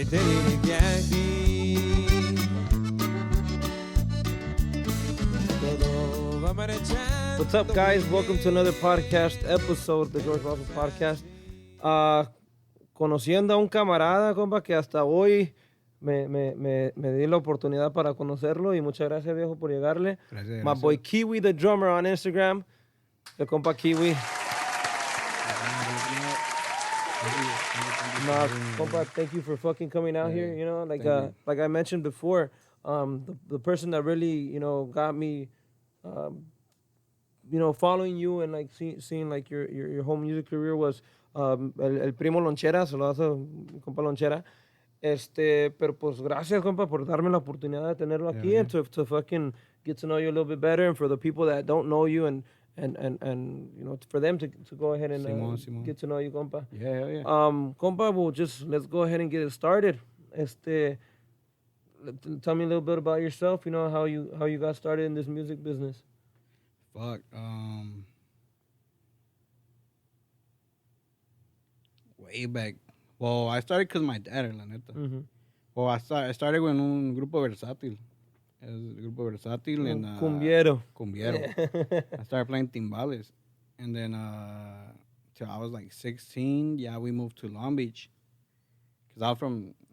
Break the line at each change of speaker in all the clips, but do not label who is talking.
que te dije aquí. Todo va a marchar.
What's up, guys? Welcome to another podcast episode, the Jorge Razo podcast. Conociendo a un camarada, compa, que hasta hoy me di la oportunidad para conocerlo y muchas gracias, viejo, por llegarle.
Gracias,
My boy Kiwi, the drummer on Instagram. El compa Kiwi. Nah, compa, thank you for fucking coming out here. You know, like I mentioned before, the person that really, you know, got me, you know, following you and like seeing like your whole music career was el primo Lonchera, saludazo, mi compa Lonchera. Pero pues gracias, compa, por darme la oportunidad de tenerlo aquí and to fucking get to know you a little bit better, and for the people that don't know you and you know, for them to go ahead and
Simón.
get to know you, compa.
Yeah.
Compa, well, just let's go ahead and get it started. Tell me a little bit about yourself. You know, how you got started in this music business.
Fuck. Way back. Well, I started because my dad, la neta.
Mm-hmm.
Well, I started con un grupo versátil. El grupo versátil and
Cumbiero.
I started playing timbales, and then till I was like 16. Yeah, we moved to Long Beach because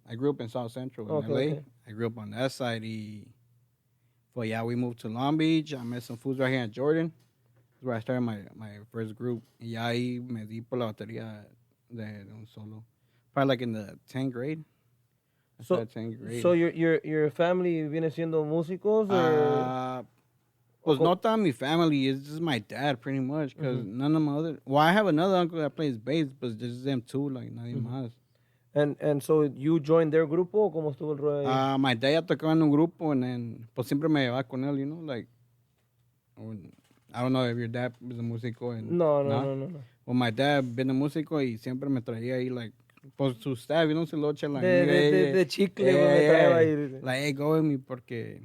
I grew up in South Central in LA.
Okay.
I grew up on that side. But yeah, we moved to Long Beach. I met some fools right here in Jordan. That's where I started my first group. Y ahí me di por la batería de un solo. Probably like in the 10th grade.
So
10th grade.
So your family viene siendo músicos or?
Pues not that my family, it's just my dad pretty much, because none of my other... Well, I have another uncle that plays bass, but just them two, like, nadie más.
And so you joined their grupo, o cómo estuvo el rollo ahí?
My dad ya tocaba en un grupo, and then, pues siempre me llevaba con él, you know, like... I don't know if your dad is a músico.
No.
Well, my dad been a músico y siempre me traía ahí, like... Pues su staff, you know, se lo echa la...
De chicle, me traía ahí.
Like, hey, go with me, porque...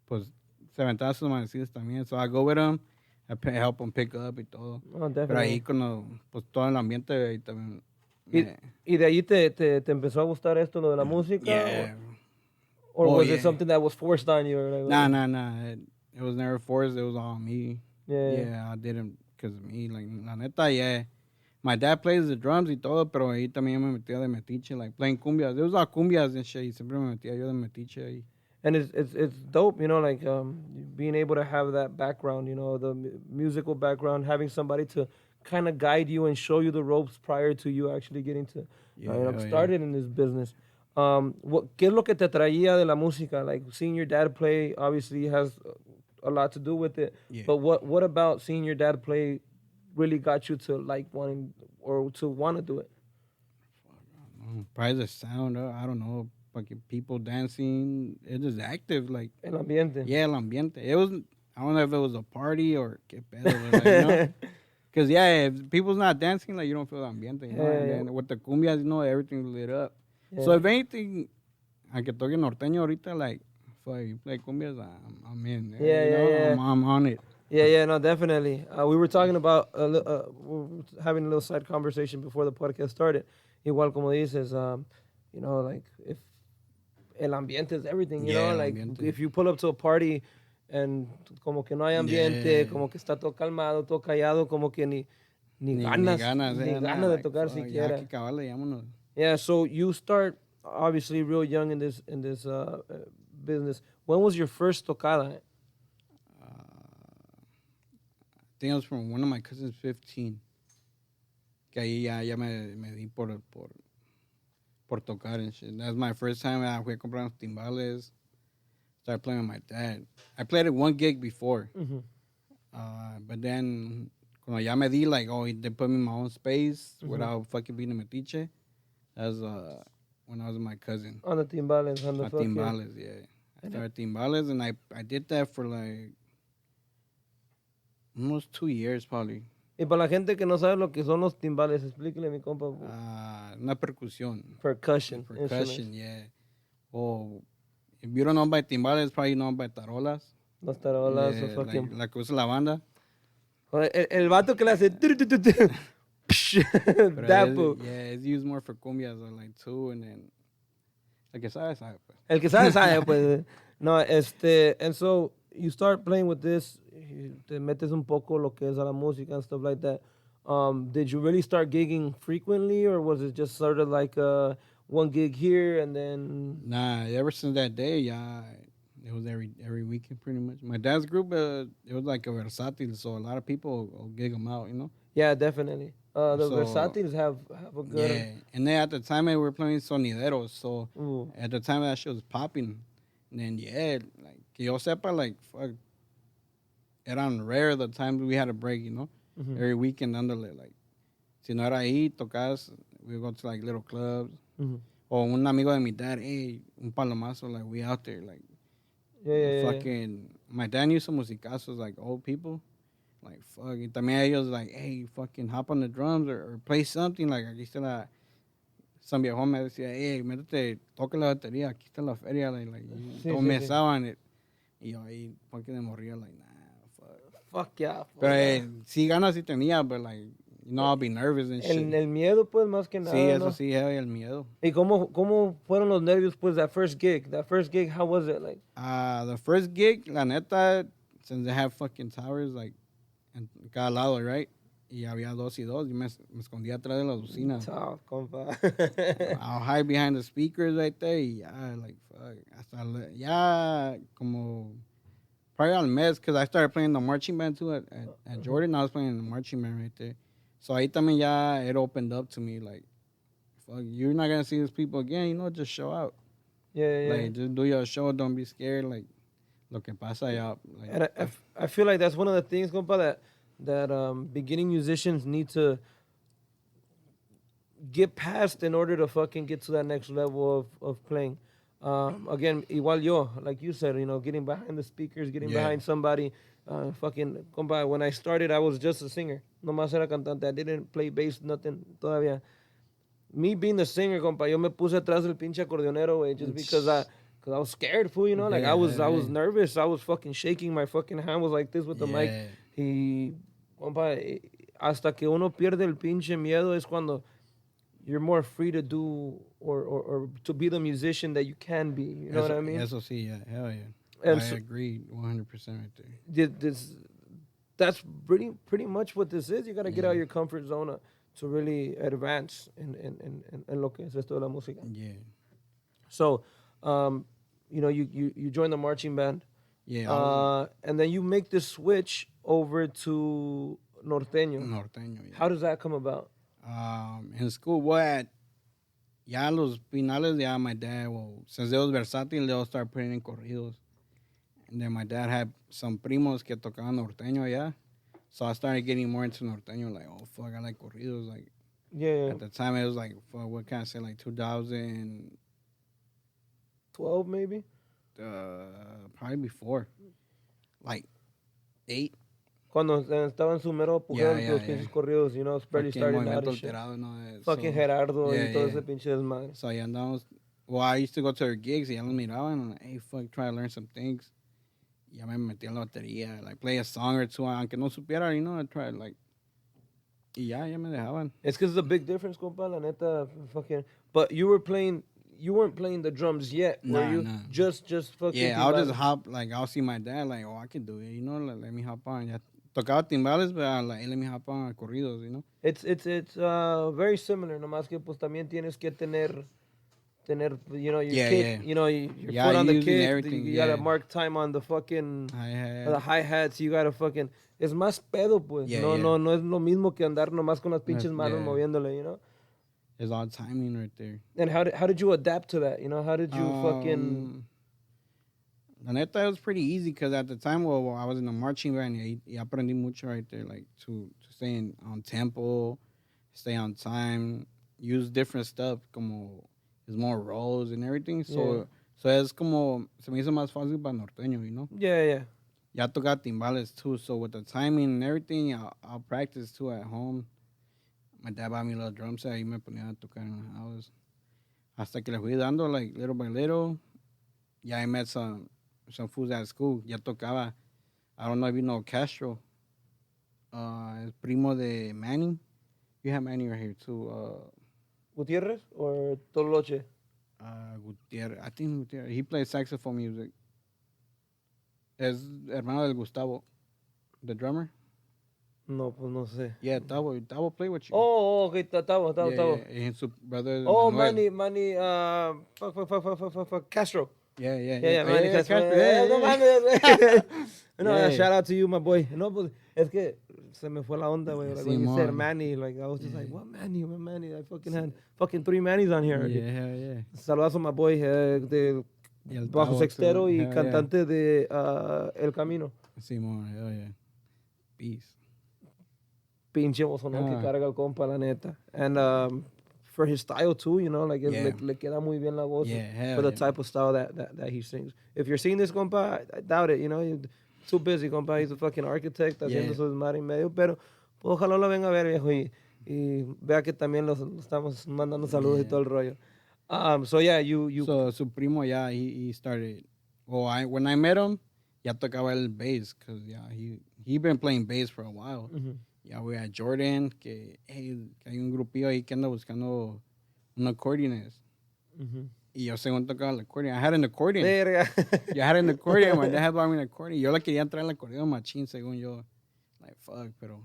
Pues... Se aventaba sus manecidas también. So I go with him, I help him pick up y todo.
Oh, definitely.
Pero ahí cuando, pues todo el ambiente ahí también.
¿Y de ahí te empezó a gustar esto, lo de la música?
Yeah.
Or was it something that was forced on you? Or like,
Nah. It was never forced. It was all me. Yeah, I did it because of me. Like, la neta, yeah. My dad plays the drums y todo, pero ahí también me metía de metiche, like playing cumbias. It was all cumbias and shit. Siempre me metía yo de metiche ahí.
And it's dope, you know, like being able to have that background, you know, the musical background, having somebody to kind of guide you and show you the ropes prior to you actually getting to started in this business. ¿Qué es lo que te atraía de la música? Like seeing your dad play obviously has a lot to do with it. Yeah. But what about seeing your dad play really got you to like wanting or to want to do it?
Probably the sound. I don't know. Fucking people dancing, it is active, like
el ambiente.
Yeah, el ambiente. It was, I don't know if it was a party or qué pedo, like, you know, because if people's not dancing, like you don't feel the ambiente, you know. And then with the cumbias, you know, everything lit up. So if anything, aunque toque norteño ahorita, like, fuck, you play cumbias, I'm in. I'm on it.
Yeah, no, definitely. We were talking about we were having a little side conversation before the podcast started. Igual como dices, you know, like if el ambiente is everything, you know, like ambiente. If you pull up to a party and como que no hay ambiente, como que está todo calmado, todo callado, como que ni ganas de tocar siquiera.
Que cabale, vámonos.
Yeah, so you start obviously real young in this business. When was your first tocada?
I think it was from one of my cousins, 15. Que ahí ya me di por tocar and shit. That was my first time. I fui a comprar unos timbales. Started playing with my dad. I played at one gig before. Mm-hmm. But then, cuando ya me di, like, they put me in my own space without fucking being a metiche. That was when I was with my cousin.
On the timbales.
On the timbales, yeah. I started timbales, and I did that for, like, almost 2 years, probably.
Y para la gente que no sabe lo que son los timbales, explíquele, mi compa.
Una percusión.
Percussion,
yeah. Or if you don't know by timbales, probably know by tarolas.
Las tarolas,
yeah, fucking... la que usa la banda.
El vato que le hace...
Yeah, it's used more for cumbias, or like two, and then El que sabe, sabe, pues.
El que sabe, sabe, pues. No, and so you start playing with this, te metes un poco lo que es a la música and stuff like that. Did you really start gigging frequently, or was it just sort of like one gig here and then?
Nah, ever since that day, yeah, it was every weekend pretty much. My dad's group, it was like a versátil, so a lot of people will gig them out, you know.
Yeah, definitely. The
So
versatiles have a good.
yeah, and then at the time we were playing sonideros, so
Ooh.
at the time that shit was popping. And then yeah, like que yo sepa, like fuck, eran rare the times we had a break, you know.
Mhm.
Every weekend, dándole, like, si no era ahí, tocas, we go to like little clubs.
Mhm.
O un amigo de mi dad, hey, un palomazo, like we out there, like
Yeah.
fucking. My dad knew some musicazos, like old people, like fuck. Y también ellos like, hey, fucking hop on the drums or play something, like aquí está la. Some viejo me decía, hey, métete, toca la batería, aquí está la feria, like
Sí,
todos
sí,
me
sí.
saben it. Y yo ahí, fucking de moría, like, nah, fuck.
Fuck yeah.
Pero
fuck.
sí ganas sí tenía, but like, you know, I'll be nervous and shit.
El miedo, pues, más que
Sí,
nada,
eso
¿no?
sí, el miedo.
¿Y cómo fueron los nervios, pues, that first gig? That first gig, how was it, like?
The first gig, la neta, since they have fucking towers, like, en cada lado, right? Y había dos y dos. Yo me escondía atrás de la bocina.
Chao, compa.
I'll hide behind the speakers right there. Y ya, like, fuck. Hasta, ya, como, probably al mes, because I started playing the marching band too at Jordan. I was playing the marching band right there. So ahí también ya, it opened up to me, like, fuck, you're not going to see these people again, you know, just show out.
Yeah.
Like, just do your show, don't be scared, like, lo que pasa ya. Like,
And I feel like that's one of the things, compa, that beginning musicians need to get past in order to fucking get to that next level of playing. Again, igual yo, like you said, you know, getting behind the speakers, getting
Yeah.
behind somebody. Fucking, compa, when I started, I was just a singer. No más era cantante. I didn't play bass, nothing todavía. Me being the singer, compa, yo me puse atrás del pinche acordeonero, güey, just because I was scared, fool, you know? Like, I was nervous. I was fucking shaking. My fucking hand was like this with the mic. Y, compa, hasta que uno pierde el pinche miedo es cuando you're more free to do or to be the musician that you can be. You know what I mean?
Eso sí, yeah, hell yeah.
And
I
so-
agree 100% right there.
That's pretty much what this is. You got to get out of your comfort zone to really advance in lo que es esto de la música.
Yeah.
So, you know, you join the marching band.
Yeah.
And then you make the switch over to norteño.
Norteño, yeah.
How does that come about?
In school, what? Ya los finales, ya my dad, well, since it was versátil, they'll start putting in corridos. And then my dad had some primos que tocaban norteño, yeah. So I started getting more into norteño, like, oh, fuck, I like corridos. Like,
Yeah.
at the time, it was like, fuck, what can I say, like 2012
maybe?
Probably before. Like, 8.
Cuando estaba en su mero apogeo los pinches corridos, you know, barely starting out and shit.
Alterado, no,
Fucking Gerardo y todo ese
yeah.
pinche desmadre.
So ya andamos. Well, I used to go to their gigs y ya los miraban. And like, hey, fuck, try to learn some things. Ya me metí en la batería, like play a song or two, aunque no supiera, you know, I tried like. Y ya me dejaban.
It's because it's a big difference, compa, la neta, fucking. But you weren't playing the drums yet, were you?
Nah.
Just fucking.
Yeah, I'll
timbales.
just hop, like, I'll see my dad, like, oh, I can do it, you know, like, let me hop on. Ya tocaba timbales, but like, hey, let me hop on corridos, you know.
It's very similar, nomás que pues también tienes que tener you know your kick, you know your foot on the kick, you gotta mark time on the fucking the hi-hats, you gotta fucking es más pedo pues, no es lo mismo que andar nomás con las pinches manos moviéndole, you know.
It's all timing right there.
And how did you adapt to that, you know? How did you fucking
La neta, it was pretty easy because at the time, well, I was in the marching band y aprendí mucho right there, like to stay on tempo, stay on time, use different stuff, como there's more rolls and everything. So es como, se me hizo más fácil para norteño, you know?
Yeah.
Ya tocaba timbales too, so with the timing and everything, I'll practice too at home. My dad bought me a little drum set y me ponía a tocar in the house. Hasta que le fui dando, like, little by little. Yeah, I met some fools at school. Ya tocaba. I don't know if you know Castro. Es primo de Manny. You have Manny right here too.
Gutierrez or Toloche?
Gutierrez. I think Gutierrez. He plays saxophone music. Es hermano del Gustavo, the drummer.
No, pues no sé.
Yeah, Tavo play with you.
Oh, okay, Tavo.
Yeah. And his brother
Oh,
Manuel.
Manny, fuck, Castro.
Yeah.
Manny Castro. No mames. No, shout out to you, my boy. No, pues, es que se me fue la onda, güey. Like when you said Manny, like, I was just like, what Manny? What Manny? I fucking had fucking 3 Mannys on here.
Yeah.
Saludazo, my boy, de bajo sextero y cantante de El Camino.
Simón, yeah. Peace.
Pinche bozonón que carga el compa, la neta. And for his style too, you know, like le queda muy bien la voz for the type of style that he sings. If you're seeing this compa, I doubt it, you know, you're too busy, compa. He's a fucking architect, haciendo su desmadre en medio, pero pues, ojalá lo venga a ver, viejo, y vea que también los estamos mandando saludos y todo el rollo. So yeah, you.
So su primo, yeah, he started. Well, when I met him, ya tocaba el bass, cause he been playing bass for a while.
Mm-hmm.
Ya voy a Jordan, que hey, hay un grupillo ahí que anda buscando un accordionist.
Mm-hmm.
Y yo según tocaba el accordion. I had an accordion.
Verga.
I had an accordion. My dad had bought me an accordion. Yo le quería entrar al acordeón machín, según yo. Like, fuck, pero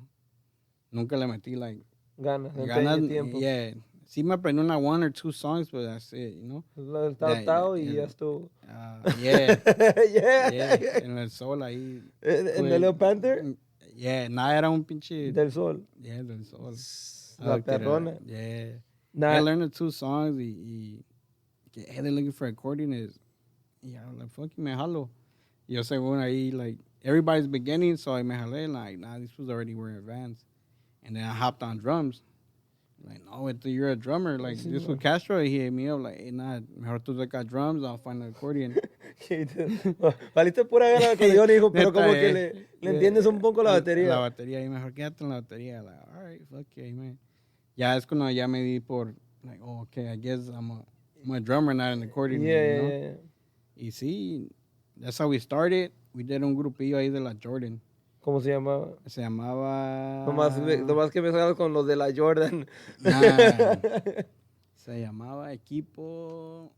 nunca le metí, like...
Ganas, tiempo.
Yeah. Sí me aprendí una 1 or 2 songs, but that's it, you know?
El tao y ya estuvo.
Yeah.
Yeah.
En el sol ahí.
¿En el Leo Panther?
Yeah, nada, era un pinche...
Del sol.
Yeah, del sol.
La perrona.
Yeah.
Nah.
I learned the 2 songs y hey, they're looking for accordionists. Yeah, I was like, fuck you, me jalo. Yo según ahí, like, everybody's beginning, so I me jalé, like, nah, these was already were advanced. And then I hopped on drums. Like, no, you're a drummer. Like, this was Castro, he hit me up, like, hey, nah, mejor tú tocas drums, I'll find an accordion.
Valiste pura gana que yo dijo, pero como que le entiendes un poco la batería.
La batería, y mejor quédate en la batería. Like, all right, fuck yeah, man. Ya es cuando ya me di por, like, oh, okay, I guess I'm a drummer, not an accordion.
Yeah,
you know?
yeah.
Y sí, that's how we started. We did un grupillo ahí de la Jordan.
¿Cómo se llamaba?
Se llamaba...
Nomás que me salgas con los de la Jordan.
Nah, se llamaba Equipo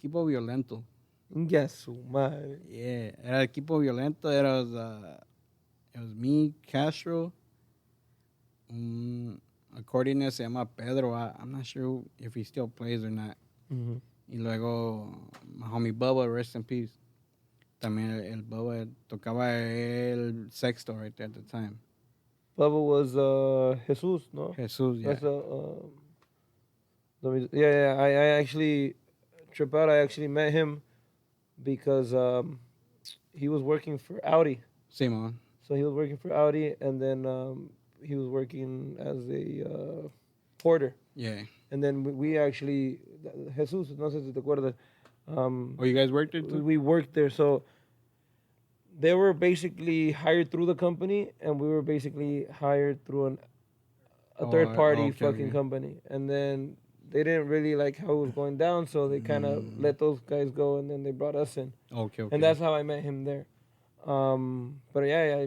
Violento.
Ya su madre.
Yeah, era Equipo Violento. It was me, Castro, accordionist se llama Pedro. I'm not sure if he still plays or not.
Mm-hmm.
Y luego my homie Bubba, rest in peace. También el Bubba tocaba el sexto right there at the time.
Bubba was Jesus, no?
Jesus, yeah.
That's I actually trip out. I actually met him because he was working for Audi.
Simon.
So he was working for Audi, and then he was working as a porter.
Yeah.
And then we actually, Jesus, no sé si te acuerdas.
You guys worked there too?
We worked there. So they were basically hired through the company, and we were basically hired through a third party fucking company. And then they didn't really like how it was going down, so they kind of let those guys go, and then they brought us in.
Okay.
And that's how I met him there. But yeah.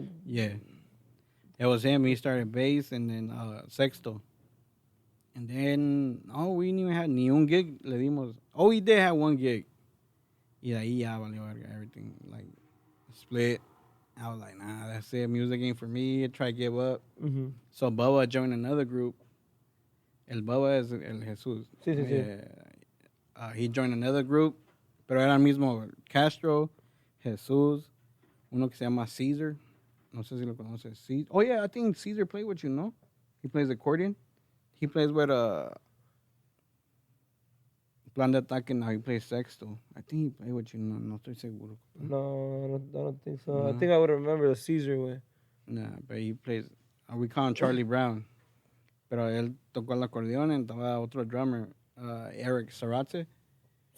It was him. He started bass and then sexto. And then, we didn't even have ni un gig. Le dimos. We did have 1 gig. Y de ahí ya valió verga, everything. Like, split. I was like, nah, that's it. Music ain't for me. I tried to give up.
Mm-hmm.
So Bubba joined another group. El Bubba es el Jesus.
Sí.
He joined another group. Pero era el mismo Castro, Jesus, uno que se llama Caesar. No sé si lo conoces. Oh, yeah, I think Caesar played with you, no? He plays accordion. He plays with Plan de Ataque now. He plays sexto. I think he played with you. No estoy seguro.
No, I don't think so. No. I think I would remember the Caesar way.
Nah, but he plays... we call him Charlie Brown. Pero él tocó el acordeón y estaba otro drummer, Eric Zarate.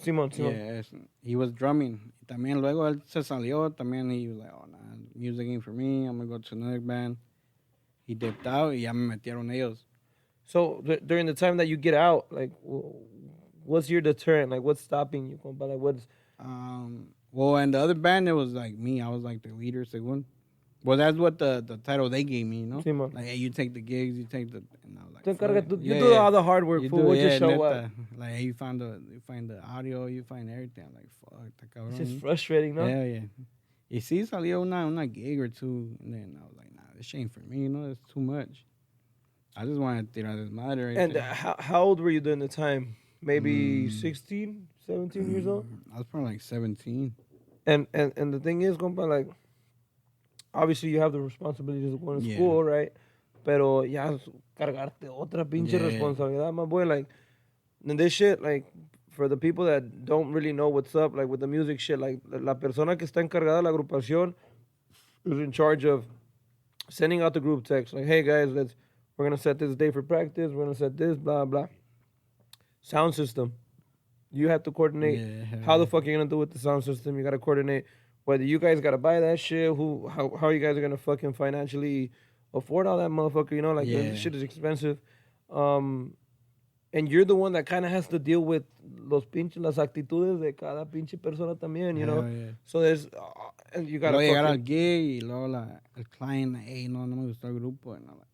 Simón.
Yeah, he was drumming. Y también luego él se salió. También he was like, oh, nah, music ain't for me. I'm going to go to another band. He dipped out y ya me metieron ellos.
So during the time that you get out, like, what's your deterrent? Like, what's stopping you? Like, what's...
Well, in the other band, it was like me. I was like the leader, según. Well, that's what the title they gave me, you know?
Sí, man.
Like, hey, you take the gigs, you take the... And I was like,
Tú encargas,
fuck.
you do all the hard work,
You
fool.
do,
We'll just show
neta.
up.
Like, hey, you find the audio, you find everything. I'm like, fuck, está cabrón.
It's just frustrating, no?
Yeah. Y sí salió una gig or two, and then I was like, nah, this ain't for me, you know? It's too much. I just wanted to tirar this madre right
And
there.
how old were you during the time? Maybe 16, 17 years old?
I was probably like 17.
And the thing is, compa, like, obviously you have the responsibilities of going to school, right? Pero ya cargarte otra pinche responsabilidad, my boy. Like, and this shit, like, for the people that don't really know what's up, like, with the music shit, like, la persona que está encargada de la agrupación is in charge of sending out the group text. Like, hey, guys, we're going to set this day for practice. We're going to set this, blah, blah. Sound system. You have to coordinate. How the fuck are you going to do with the sound system? You got to coordinate whether you guys got to buy that shit, how you guys are going to fucking financially afford all that motherfucker, you know? Like, this shit is expensive. And you're the one that kind of has to deal with las actitudes de cada pinche persona también, you know?
Yeah.
So there's, and you got to
llegar al gig y luego el client, hey, no me gustó el grupo. And I'm like,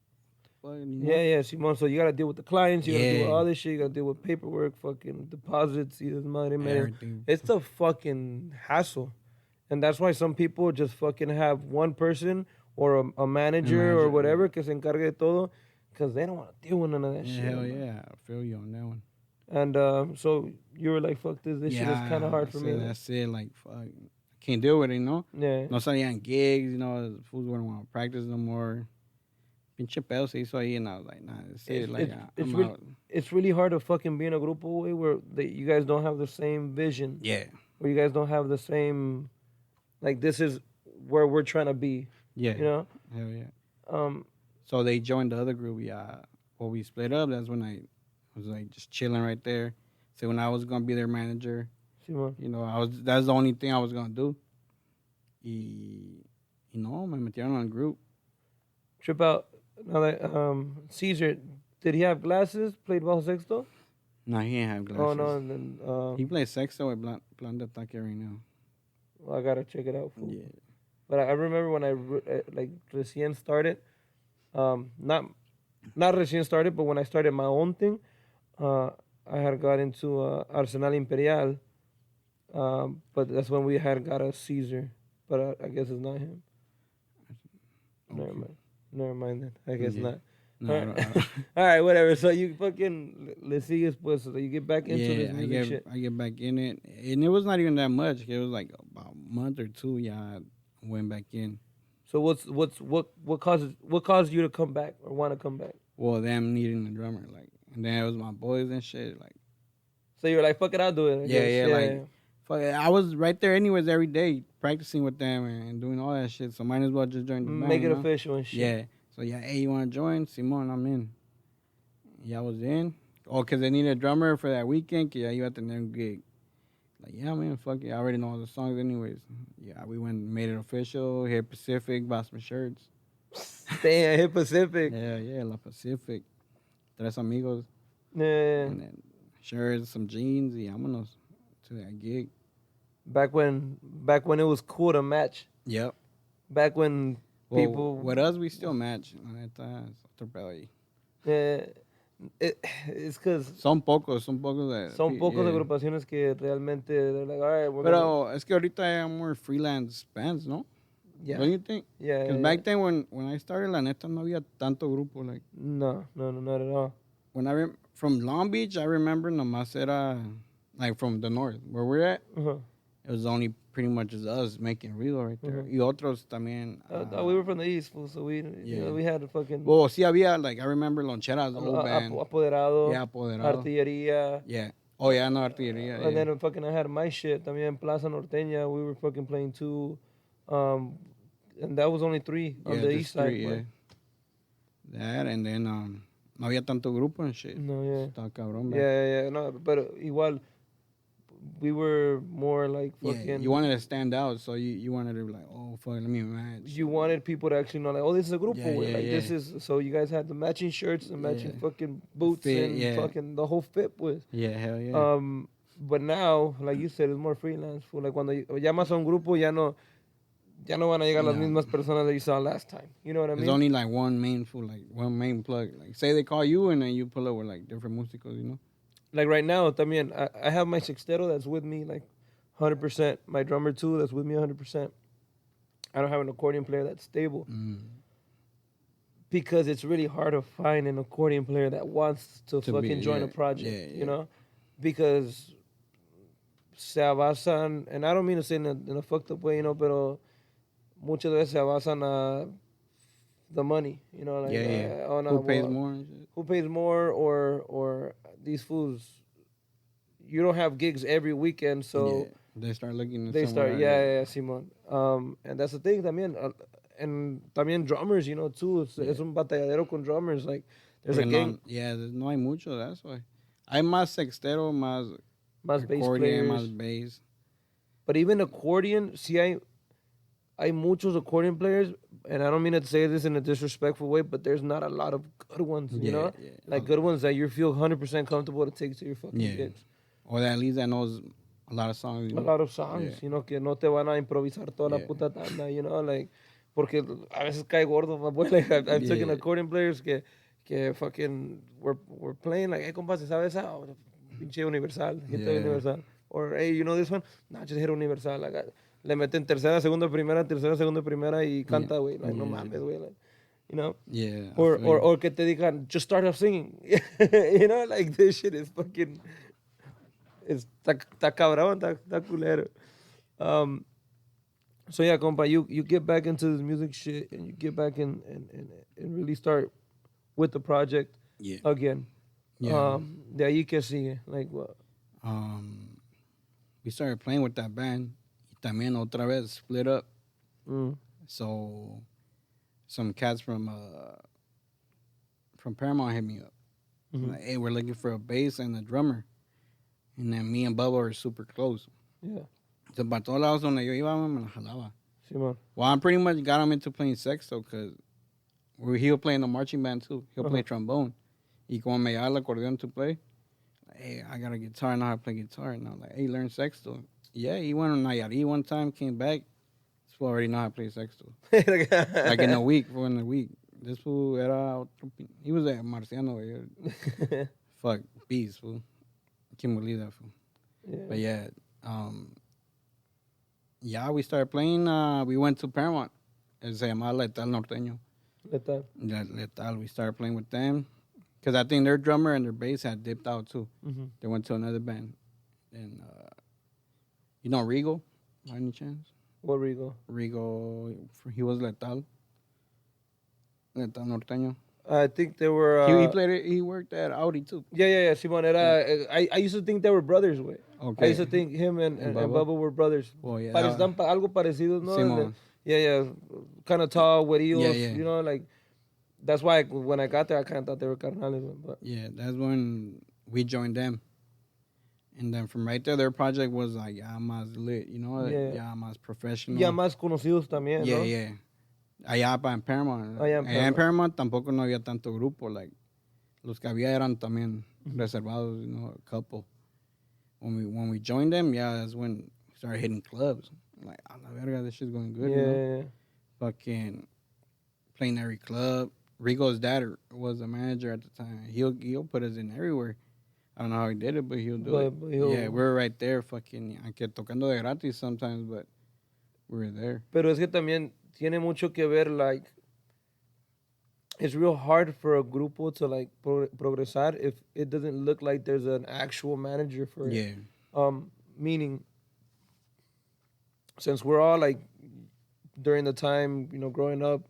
what the fuck?
Yeah, Simon. So you got to deal with the clients, you got to deal with all this shit, you got to deal with paperwork, fucking deposits,
Everything.
It's a fucking hassle. And that's why some people just fucking have one person or a manager or whatever que se encargue de todo. Because they don't want to deal with none of that shit.
Hell yeah. I feel you on that one.
And so you were like, fuck this. This shit is kind of hard for me.
That's it. Like, fuck. I can't deal with it, you know?
Yeah.
No salían gigs, you know. Fools wouldn't want to practice no more. Pinche pedo se hizo ahí. And I was like, nah, that's it. Like, I'm out.
It's really hard to fucking be in a grupo way where you guys don't have the same vision.
Yeah.
Where you guys don't have the same, like, this is where we're trying to be.
Yeah.
You know?
Hell yeah. So they joined the other group. Yeah. Well, we split up. That's when I was like just chilling right there. So when I was gonna be their manager,
Simón.
you know, that's the only thing I was gonna do. Y no, me metieron on the group.
Trip out. Now that Caesar, did he have glasses? Played bajo sexto?
No, he didn't have glasses.
Oh no, and then
he plays sexto with Plan de Ataque right now.
Well, I gotta check it out. Fool.
Yeah.
But I remember when I like recién started. Not recién started, but when I started my own thing, I had got into Arsenal Imperial, but that's when we had got a Caesar, but I guess it's not him. Okay. Never mind then. I guess not.
No,
All right, whatever. So you fucking let's see pues, so you get back into this music shit.
I get back in it, and it was not even that much. It was like about a month or two. Yeah, I went back in.
So what caused you to come back or want to come back?
Well, them needing a drummer, like, and then it was my boys and shit, like.
So you were like, fuck it, I'll do it.
Like, fuck it. I was right there anyways every day practicing with them and doing all that shit. So might as well just join the band.
Make it official and shit.
Yeah. So yeah, hey, you want to join? Simon, I'm in. Yeah, I was in. Oh, cause they needed a drummer for that weekend. Yeah, you had the new gig. Like, yeah, man, fuck it. I already know all the songs anyways. Yeah, we went and made it official. Hit Pacific, bought some shirts.
Damn, Hit Pacific.
Yeah, La Pacific. Tres amigos.
Yeah.
And then shirts, some jeans, y vámonos to that gig.
Back when it was cool to match.
Yep.
Back when people...
With us, we still match.
Yeah. It's because
son pocos
agrupaciones que realmente they're like, all right,
pero es que ahorita hay more freelance bands, ¿no?
Yeah.
Don't you think?
Yeah.
Because back then when I started, la neta no había tanto grupo. Like,
no, not at all.
When from Long Beach, I remember nomás era like from the north where we're at.
Uh-huh.
It was only pretty much just us making real right there. Y otros también.
We were from the east, so we we had a fucking...
Well, sí había, like, I remember Loncheras, the whole band.
Apoderado.
Yeah, Apoderado.
Artillería.
Yeah. Oh, yeah, no, Artillería.
And then fucking I had my shit también, Plaza Norteña. We were fucking playing too. And that was only 3 on the east side.
Yeah. That, and then no había tanto grupo and shit.
No, yeah.
Estaba cabrón.
Yeah. No, but igual... We were more like fucking...
Yeah, you wanted to stand out, so you wanted to be like, oh, fuck, let me match.
You wanted people to actually know, like, oh, this is a grupo. This is... So you guys had the matching shirts and matching fucking boots and fucking the whole fit, pues.
Yeah, hell yeah.
But now, like you said, it's more freelance. Like, cuando llamas a un grupo, ya no... ya no van a llegar las
No.
mismas personas that you saw last time. You know what I mean?
There's only like one main plug. Like say they call you and then you pull up with like different músicos, you know?
Like right now, también, I have my sextero that's with me like 100%. My drummer too, that's with me 100%. I don't have an accordion player that's stable. Because it's really hard to find an accordion player that wants to fucking join a project, you know? Because se abasan, and I don't mean to say in a fucked up way, you know, pero muchas veces se abasan the money, you know, like
who pays more and shit?
Who pays more or these fools, you don't have gigs every weekend, so
they start looking at
Simon. And that's the thing también. And también drummers, you know, too. Es un batalladero con drummers. Like, there's a gang.
No hay mucho, that's why. Hay más sextero, más
accordion,
más bass.
But even accordion, hay muchos accordion players, and I don't mean to say this in a disrespectful way, but there's not a lot of good ones, you know? Like, good ones that you feel 100% comfortable to take to your fucking gigs.
Or that at least that knows a lot of songs. You know?
A lot of songs, you know, que no te van a improvisar toda la puta tanda, you know, like... Porque a veces cae gordo, my boy. Like, I've taken accordion players que fucking were playing, like, hey, compa, ¿sabes esa? Oh, pinche universal, hit universal. Or, hey, you know this one? Nah, just hit universal. Like, le meten tercera, segunda, primera y canta, güey. Like, no mames, güey. Like, you know?
Yeah.
Or que te digan, just start off singing. You know, like, this shit is fucking... Está cabrón, está culero. So yeah, compa, you get back into this music shit and you get back and really start with the project again.
Yeah.
De ahí que sigue, like what?
We started playing with that band. Y también otra vez split up. So some cats from Paramount hit me up. Like, hey, we're looking for a bass and a drummer. And then me and Bubba were super close.
Yeah.
So, para todos lados donde yo iba, me la jalaba.
Sí, man.
Well, I pretty much got him into playing sexto because he'll play in the marching band too. He'll play trombone. Y como me llevaba el acordeón to play, like, hey, I got a guitar, I know how to play guitar. And I'm like, hey, learn sexto. Yeah, he went on Nayarit one time, came back. This fool already know how to play sexto. Like in a week. This fool era otro... He was a Marciano. Fuck, beast, fool. Can't believe that, fool.
Yeah.
But yeah, we started playing. We went to Paramount. Se llamaba Letal Norteño. Letal. We started playing with them. Because I think their drummer and their bass had dipped out too. They went to another band. And, you know Rigo, by any chance?
What Rigo?
Rigo, he was Letal. Letal Norteño.
I think they were...
he played it. He worked at Audi too.
Yeah, Simon. I used to think they were brothers, güey.
Okay.
I used to think him and Bubba were brothers.
Oh, yeah.
Están algo parecidos, ¿no?
Simon.
Yeah. Kind of tall, güerillos,
Yeah.
you know, like... That's why when I got there, I kind of thought they were carnales. But.
Yeah, that's when we joined them. And then from right there, their project was like, más lit, you know?
Yeah.
Más professional.
Ya más conocidos también, ¿no?
Yeah. Allá en Paramount.
Allá
en Paramount tampoco no había tanto grupo. Like, los que había eran también reservados, you know, a couple. When we joined them, that's when we started hitting clubs. I'm like, a la verga, this shit's going good, you know?
Yeah.
Fucking playing every club. Rigo's dad was the manager at the time. He'll put us in everywhere. I don't know how he did it, but he'll do it. Yeah, we're right there, fucking, aunque tocando de gratis sometimes, but we're there.
Pero es que también tiene mucho que ver, like, it's real hard for a grupo to, like, progresar if it doesn't look like there's an actual manager for it.
Yeah.
Meaning, since we're all, like, during the time, you know, growing up,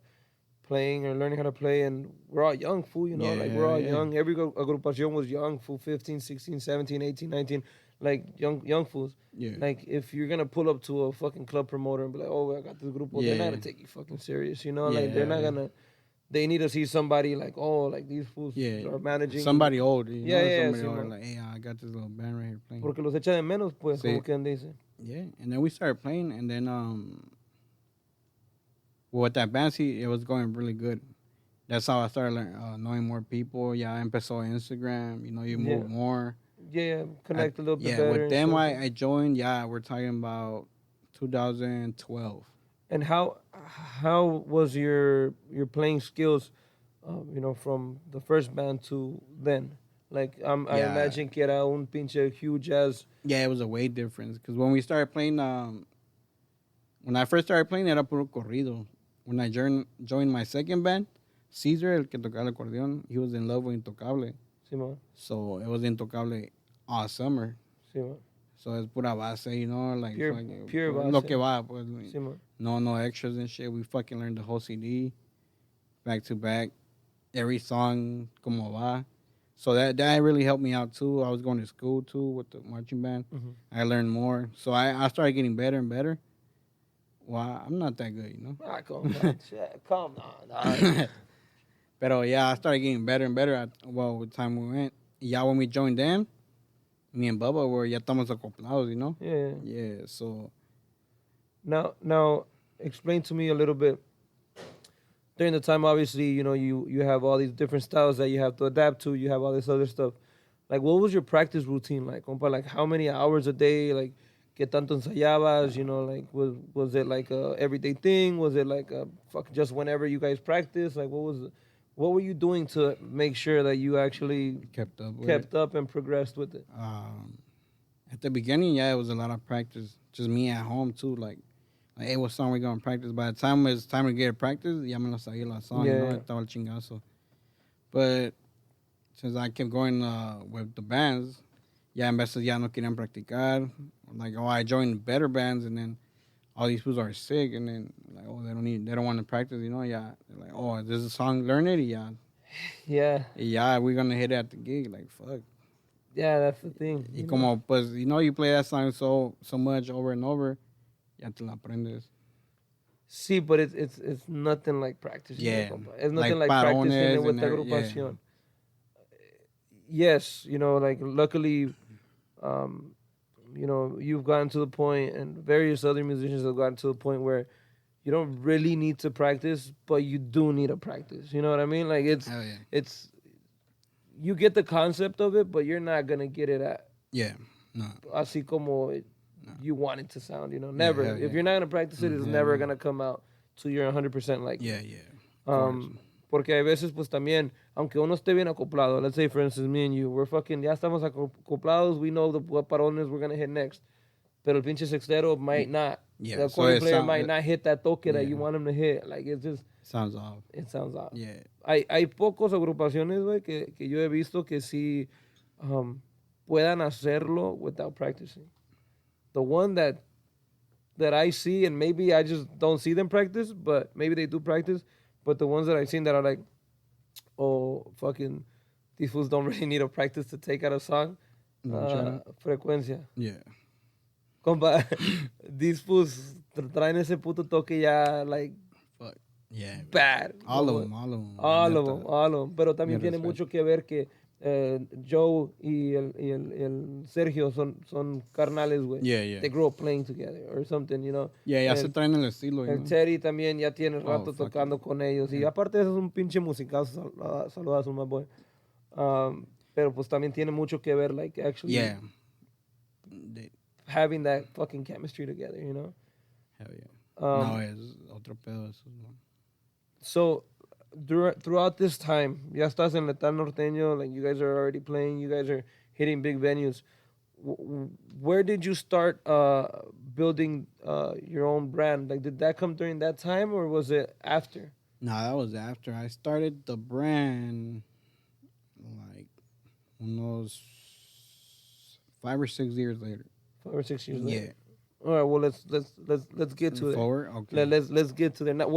playing or learning how to play, and we're all young, fool, you know, we're all young. Every agrupación was young, fool, 15, 16, 17, 18, 19, like young fools.
Yeah.
Like, if you're gonna pull up to a fucking club promoter and be like, oh, I got this grupo, they're not gonna take you fucking serious, you know? Like, they're not gonna, they need to see somebody like, oh, like these fools are managing.
Somebody old, you know? Somebody old,
man.
like, hey, I got this little band right here playing.
Porque los echa de menos, pues, como quien dice.
Yeah, and then we started playing, and then, with that band, it was going really good. That's how I started knowing more people. Yeah, empezó Instagram. You know, you move more.
Yeah, connect a little bit better.
Yeah, with them, I joined. Yeah, we're talking about 2012.
And how was your playing skills, from the first band to then? Like I
Yeah,
imagine que era un pinche huge as.
yeah, it was a way difference because when we started playing, when I first started playing, era puro corrido. When I joined my second band, Caesar, el que tocaba el acordeón, he was in love with Intocable.
Simón,
So it was Intocable all summer.
Simón.
So it's pura base, like
Pure
fucking,
pure
lo
base.
que va, pues.
Simón.
No extras and shit. We fucking learned the whole CD back to back, every song como va. So that really helped me out too. I was going to school too with the marching band.
Mm-hmm.
I learned more. So I started getting better and better. Well, I'm not that good,
Calm down. Shit, calm down.
Pero yeah, I started getting better and better with time we went. Yeah, when we joined them, me and Bubba were ya estamos acoplados,
Yeah.
Yeah, so
Now, explain to me a little bit. During the time, obviously, you have all these different styles that you have to adapt to. You have all this other stuff. Like, what was your practice routine like, compa? Like, how many hours a day? Like, ¿qué tanto ensayabas? Like, was it like a everyday thing? Was it like a just whenever you guys practice? Like, what were you doing to make sure that you actually
kept
up and progressed with it?
At the beginning, yeah, it was a lot of practice. Just me at home too, like hey, what song we gonna practice? By the time it's time to get to practice, ya me lo sabía la song,
Yeah.
Estaba el chingazo. But since I kept going with the bands, ya en veces ya no querían practicar. Like, I joined better bands, and then all these fools are sick, and then like, they don't want to practice, yeah. They're like, this is a song, learn it, yeah.
Yeah.
We're gonna hit it at the gig, like fuck.
Yeah, that's the thing.
Y como, pues, you play that song so much over and over, ya te la aprendes.
See, but it's nothing like practicing.
Yeah.
Compa. It's nothing like practicing it with the agrupación. Yes, like luckily, you've gotten to the point, and various other musicians have gotten to the point where you don't really need to practice, but you do need to practice. You know what I mean? Like it's you get the concept of it, but you're not gonna get it at así como you want it to sound. Never. If you're not gonna practice it, it's never gonna come out to your 100% like.
Yeah.
Porque hay veces, pues también, aunque uno esté bien acoplado, let's say for instance, me and you, ya estamos acoplados, we know what parones we're gonna hit next. Pero el pinche sextero might not.
Yeah.
The accordion player might not hit that toque that you want him to hit. Like, it's just.
Sounds off.
It sounds off.
Yeah.
Hay pocos agrupaciones, güey, que yo he visto que sí puedan hacerlo without practicing. The one that I see, and maybe I just don't see them practice, but maybe they do practice, but the ones that I've seen that are like, fucking, these fools don't really need to practice to take out a song. Frecuencia.
Yeah.
Compa, these fools traen ese puto toque ya, like,
fuck. Yeah.
Bad.
All of them.
Pero también tiene mucho que ver que Joe y el Sergio son carnales, güey.
Yeah.
They grew up playing together or something,
Yeah, ya se traen el estilo.
El Terry también ya tiene rato tocando con ellos. Y aparte de eso es un pinche musicazo. Saludazo, my boy. Pero pues también tiene mucho que ver, like, actually.
Yeah.
Having that fucking chemistry together,
Hell yeah. No, es otro pedo eso.
So, throughout this time, ya estás en Letal Norteño, like you guys are already playing, you guys are hitting big venues. Where did you start building your own brand? Like, did that come during that time, or was it after?
No, that was after. I started the brand like almost 5 or 6 years later.
5 or 6 years later.
Yeah.
All right. Well, let's get to it.
Forward. Okay.
Let's get to there. Not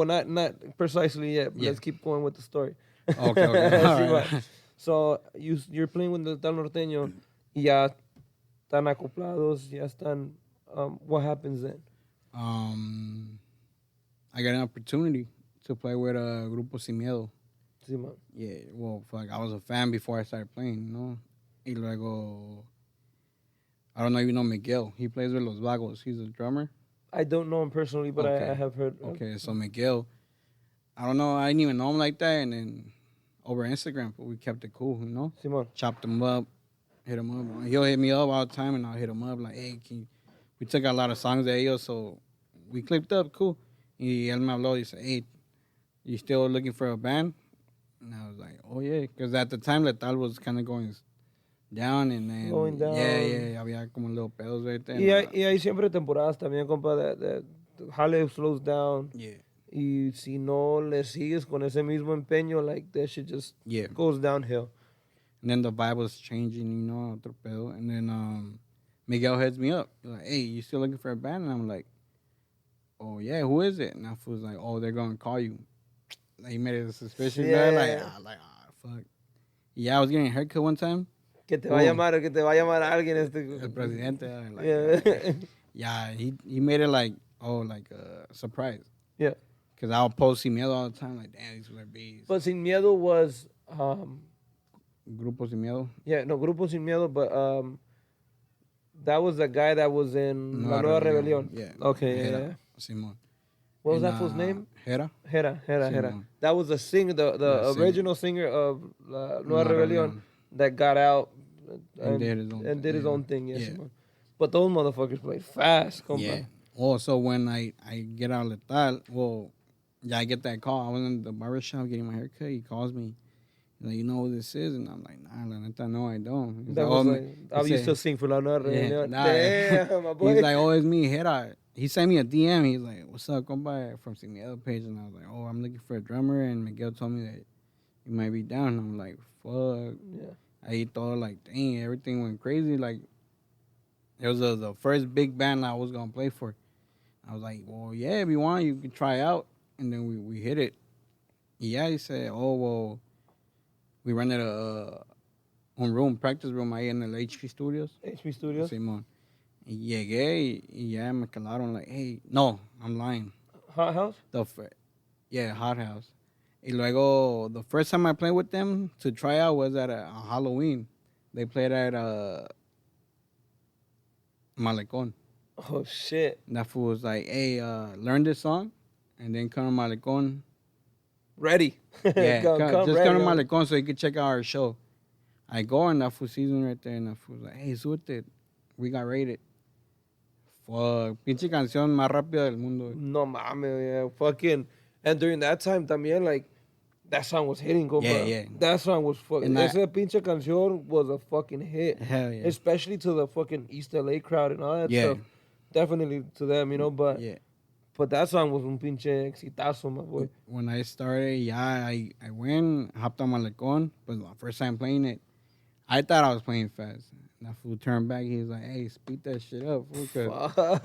precisely yet. But let's keep going with the story.
Okay. All right.
So you're playing with the Tal Norteño. Ya están acoplados. Ya están. What happens then?
I got an opportunity to play with Grupo Sin Miedo.
Sí, man.
Yeah. Well, fuck, I was a fan before I started playing. Y luego, I don't know if you know Miguel. He plays with Los Vagos. He's a drummer.
I don't know him personally, but I have heard.
Okay, so Miguel, I don't know. I didn't even know him like that. And then over Instagram, but we kept it cool,
Simón.
Chopped him up, hit him up. He'll hit me up all the time, and I'll hit him up like, hey, we took out a lot of songs de ellos, so we clipped up, cool. Y él me habló, dice, hey, you still looking for a band? And I was like, oh, yeah. Because at the time, Letal was kind of going down. And then,
Going down.
Yeah, había como little pedos right there.
Y hay siempre temporadas también, compa, de jale slows down.
Yeah.
Y si no le sigues con ese mismo empeño, like, that shit just goes downhill.
And then the vibe was changing, otro pedo. And then Miguel heads me up. He's like, hey, you still looking for a band? And I'm like, oh, yeah, who is it? And I was like, oh, they're going to call you. Like, he made it suspicious.
Yeah.
Fuck. Yeah, I was getting a haircut one time.
Que te va a llamar alguien
El presidente.
Yeah.
He made it like a surprise.
Yeah.
Because I'll post Sin Miedo all the time. Like, damn, these were bees.
But Sin Miedo was...
Grupo Sin Miedo?
Yeah, no, Grupo Sin Miedo, but that was the guy that was in La Nueva Rebelión.
Yeah.
Okay,
Hera,
yeah.
Simón.
What was that fool's name?
Hera.
That was the singer, the original singer of La Nueva Rebelión that got out and did his own thing. Yes, yeah. But those motherfuckers played fast. Compa.
Yeah. Oh, so when I get out of Letal, I get that call. I was in the barbershop getting my haircut. He calls me. He's like, you know who this is? And I'm like, nah, la neta, no, I don't. He's
I used to sing for La Nueva Rebelión.
Damn, my boy. He's like, oh, it's me, Hera. He sent me a DM. He's like, what's up, compa? From Sin Miedo page. And I was like, oh, I'm looking for a drummer. And Miguel told me that you might be down. And I'm like, fuck.
Yeah.
I thought, like, dang, everything went crazy. Like, it was the first big band I was going to play for. I was like, well, yeah, if you want, you can try out. And then we hit it. Yeah, he said, oh, well, we rented un practice room ahí en el HP Studios.
HP Studios?
Simón. Y llegué y ya me calaron like, hey, no, I'm lying.
Hot House?
Hot House. Y luego, the first time I played with them to try out was at a Halloween. They played at Malecón.
Oh, shit.
And that fool was like, hey, learn this song and then come to Malecón.
Ready.
Yeah, come to
ready,
Malecón so you can check out our show. I go and that fool sees me right there and that fool's like, hey, súbete. We got rated. Fuck. Pinche canción más rápida del mundo.
No mames, yeah. Fucking. And during that time también, like, that song was hitting, compa.
Yeah.
That song was fucking. Esa pinche canción was a fucking hit.
Hell yeah.
Especially to the fucking East LA crowd and all that stuff. Definitely to them, but.
Yeah.
But that song was un pinche exitazo, my boy.
When I started, I went, hopped on Malecón, but my first time playing it, I thought I was playing fast. And that fool turned back, he was like, hey, speed that shit up, fool, cause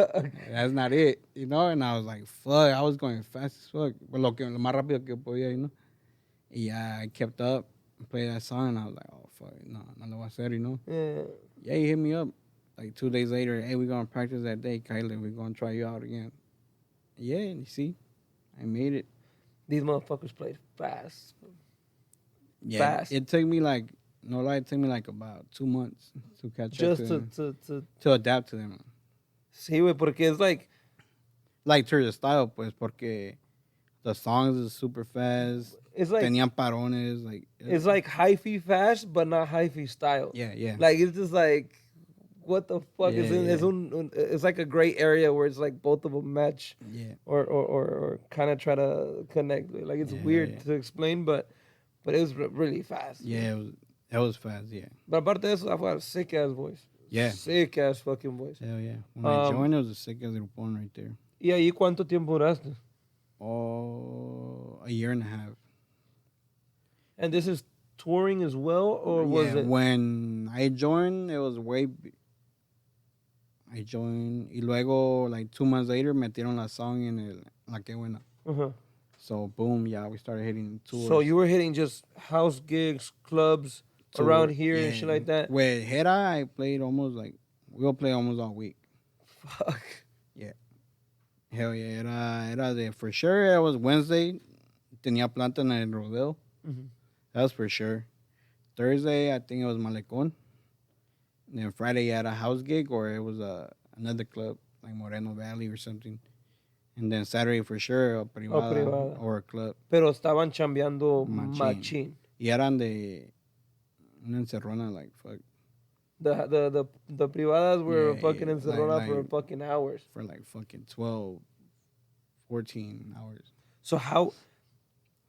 that's not it, And I was like, fuck, I was going fast as fuck. But lo más rápido que podía, Yeah, I kept up, played that song, and I was like, oh, fuck, no lo voy a hacer, Yeah, he hit me up. Like 2 days later, hey, we're going to practice that day, Kyler. We're going to try you out again. Yeah, you see, I made it.
These motherfuckers played fast.
Yeah,
fast.
It took me like, no lie, it took me like about 2 months to catch up to them. To adapt to them.
Sí, güey, porque it's like
to the style, pues, porque the songs is super fast.
It's like
tenían parones, like.
It's like hyphy fast, but not hyphy style.
Yeah.
Like it's just like. What the fuck is in?
Yeah.
It's like a gray area where it's like both of them match, or kind of try to connect. Like it's weird to explain, but it was really fast.
Yeah, it was fast. Yeah.
But aparte de eso, I've got a sick ass voice.
Yeah.
Sick ass fucking voice.
Hell yeah. When I joined, it was a sick ass grupón right there.
¿Y ahí cuánto tiempo duraste?
Oh, a year and a half.
And this is touring as well, or was it?
When I joined, it was I joined, y luego, like 2 months later, metieron la song en La Que Buena.
Uh-huh.
So, boom, we started hitting tours.
So, you were hitting just house gigs, clubs around here and shit like that?
With Hera, I played we'll play almost all week.
Fuck.
Yeah. Hell yeah, era de, for sure, it was Wednesday, tenía planta en el rodeo.
Mm-hmm.
That was for sure. Thursday, I think it was Malecón. And then Friday, I had a house gig, or it was another club, like Moreno Valley or something. And then Saturday, for sure, a privada. Or a club.
Pero estaban chambeando machín.
Y eran de una encerrona, like, fuck.
The privadas were fucking encerrona for fucking hours.
For like fucking 12, 14 hours.
So how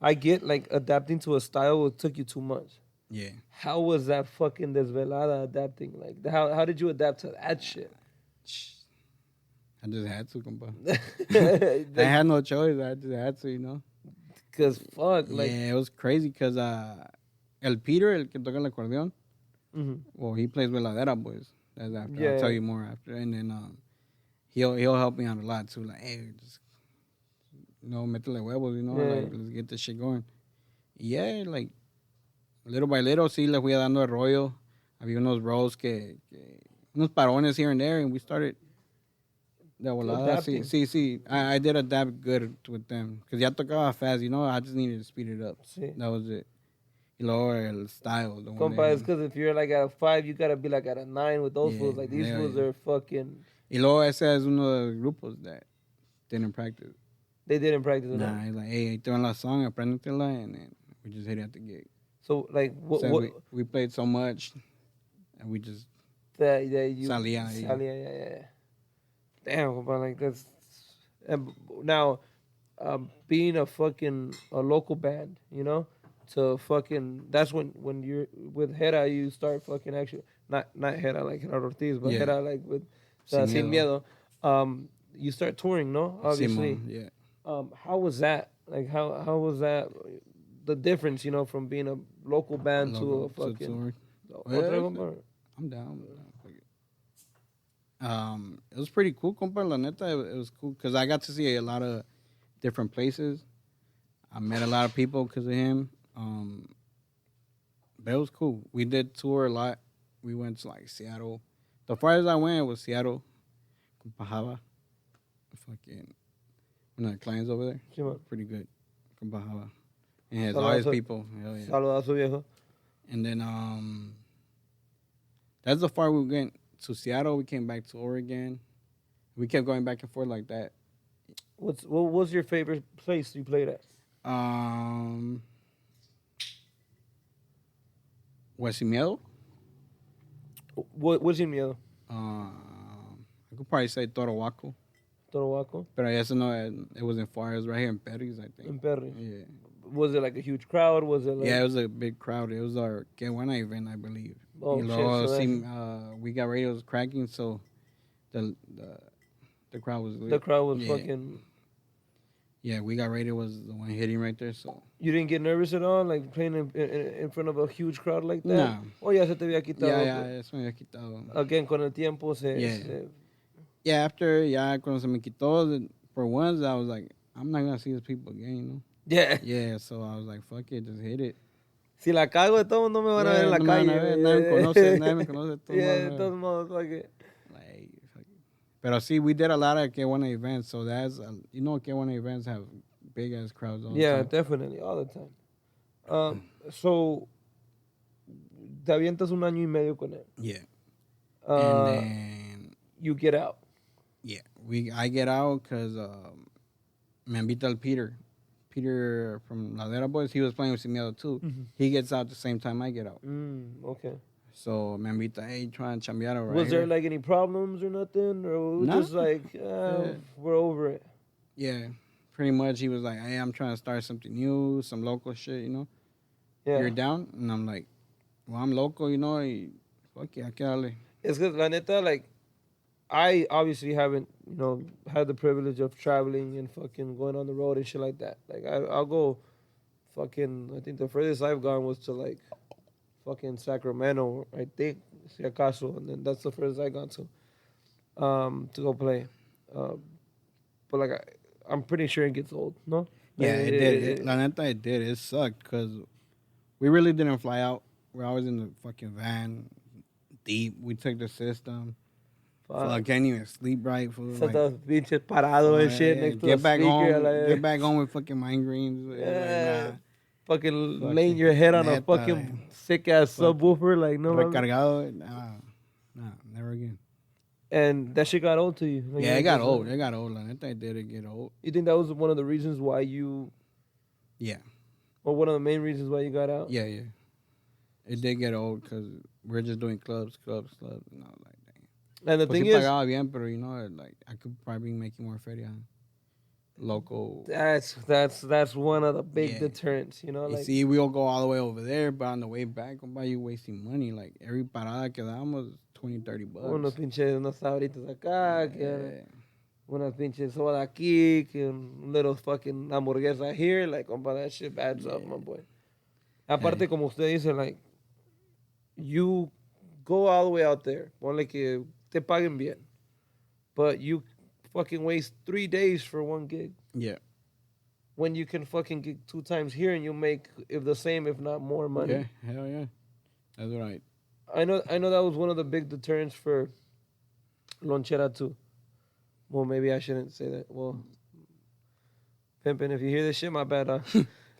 I get like adapting to a style it took you 2 months.
Yeah.
How was that fucking desvelada adapting? Like how did you adapt to that shit?
I just had to, compa. I
Like,
had no choice. I just had to,
cause fuck, like,
Yeah, it was crazy because El Peter, el que toca el acordeón,
mhm.
well, he plays veladera, boys. That's after. I'll
Yeah.
tell you more after. And then he'll help me out a lot too. Like, hey, just métele huevos,
Yeah.
like let's get this shit going. Yeah, like little by little, sí, le fui dando el rollo. Había unos roles unos parones here and there, and we started de volada.
Adapting.
Sí. I did adapt good with them. Because ya tocaba fast, I just needed to speed it up.
Sí.
That was it. Y luego el style.
Compa, it's because if you're like at a 5, you gotta be like at a 9 with those fools. Like these fools are fucking.
Y luego ese es uno de los grupos that didn't practice.
They didn't practice
Nah,
enough.
he's like, hey, ahí te van la song, apréndetela, and then we just hit it at the gig.
So like what
We played so much, and we just
that you
salía.
yeah. Damn, compa, like that's. And now, being a local band, to fucking that's when you're with Hera, you start fucking actually not Hera like Gerardo Ortiz, but Hera like with Sin Miedo. You start touring, no? Obviously.
Simon, yeah.
How was that? Like how was that? The difference, from being a local band to a fucking.
I'm down. It was pretty cool, compa. La neta, it was cool because I got to see a lot of different places. I met a lot of people because of him. But it was cool. We did tour a lot. We went to like Seattle. The farthest I went was Seattle, Compajaba. Fucking one of the clients over there.
Sí,
pretty good, Compajaba. And he has all his people. Hell yeah.
Saludazo, viejo.
And then that's the far we went to Seattle. We came back to Oregon. We kept going back and forth like that.
What was your favorite place you played at?
Sin Miedo?
What's Sin Miedo?
I could probably say Torohuaco.
Torohuaco?
But I guess no, it wasn't far. It was right here in Perry's, I think.
In Perry?
Yeah.
Was it like a huge crowd? Was it like...
Yeah, it was a big crowd. It was our Que Buena event, I believe.
Oh, shit.
We got radios cracking, so the crowd was lit.
The crowd was fucking...
Yeah, We Got Radio was the one hitting right there, so...
You didn't get nervous at all, like playing in front of a huge crowd like that?
No.
Oh, ya se te había quitado.
Yeah, se me había quitado.
Again, con el tiempo
Yeah, after, cuando se me quitó, for once, I was like, I'm not going to see these people again,
Yeah.
Yeah, so I was like, fuck it, just hit it.
Si la cago de todo, no me van a ver en la calle.
Nadie me conoce.
Yeah, de todos modos, like...
Pero sí, we did a lot of K1 events, so that's, K1 events have big-ass crowds all the time.
Yeah, definitely, all the time. So, te avientas 1 año y medio con él.
Yeah. And then...
You get out.
Yeah, I get out because me invita el Peter. Peter from Ladera Boys, he was playing with Sin Miedo too. Mm-hmm. He gets out the same time I get out.
Okay.
So me invita, hey, try and chambear right
Was there like any problems or nothing? Or was it just like, we're over it?
Yeah, pretty much. He was like, hey, I'm trying to start something new, some local shit, Yeah. You're down? And I'm like, well, I'm local, fuck yeah, hay que darle.
It's because, la neta, like, I obviously haven't, had the privilege of traveling and fucking going on the road and shit like that. Like, I'll go fucking, I think the furthest I've gone was to, like, fucking Sacramento, I think, si acaso, and then that's the furthest I got to go play. But, like, I'm pretty sure it gets old, no?
Yeah, it did. La neta, it did. It sucked because we really didn't fly out. We're always in the fucking van, deep. We took the system. I can't even sleep right.
Pinches parado and shit next to the speaker.
Get back home with fucking migraines.
Yeah. Like, fucking laying your head on a fucking sick-ass subwoofer. Like, no.
Recargado. Nah, never again.
And that shit got old to you.
Like, it got old. It got old. Like, it did get old.
You think that was one of the reasons why you...
Yeah.
Or one of the main reasons why you got out?
Yeah. It did get old because we're just doing clubs. And I was like,
and the thing is,
bien, pero like I could probably be making more feria. local.
That's one of the big
Yeah.
deterrents, you know.
You
Like,
see, we all go all the way over there, but on the way back, compa, you wasting money. Like every parada que damos, $20-30.
unos pinches unos sabritos acá, que
Yeah.
unas pinches soda aquí, que un little fucking hamburguesa here. Like, compa, that shit adds up, my boy. Aparte,
Hey.
como usted dice, like, you go all the way out there. Ponle que te paguen bien. But you fucking waste 3 days for one gig.
Yeah.
When you can fucking gig 2 times here and you make if the same, if not more money.
Yeah. Hell yeah. That's right.
I know that was one of the big deterrents for Lonchera too. Well, maybe I shouldn't say that. Well, Pimpin', if you hear this shit, my bad.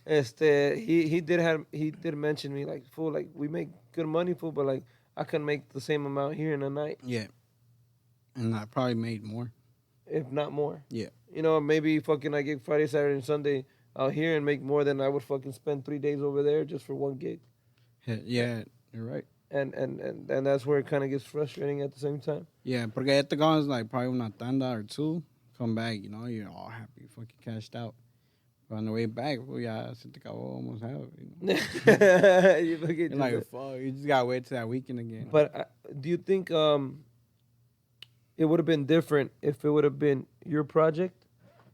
He did mention me like, fool, like we make good money, fool, but like I can make the same amount here in a night,
Yeah. And I probably made more.
if not more.
Yeah.
You know, maybe fucking I gig Friday, Saturday, and Sunday out here and make more than I would fucking spend 3 days over there just for one gig.
Yeah. You're right.
And that's where it kind of gets frustrating at the same time.
Yeah. Porque ya te goes like probably una tanda or two. Come back, you know, you're all happy, fucking cashed out. But on the way back, well, yeah, se te acabó almost half, you know.
You fucking
You're
just-
like, fuck, you just gotta wait till that weekend again.
But do you think it would have been different if it would have been your project?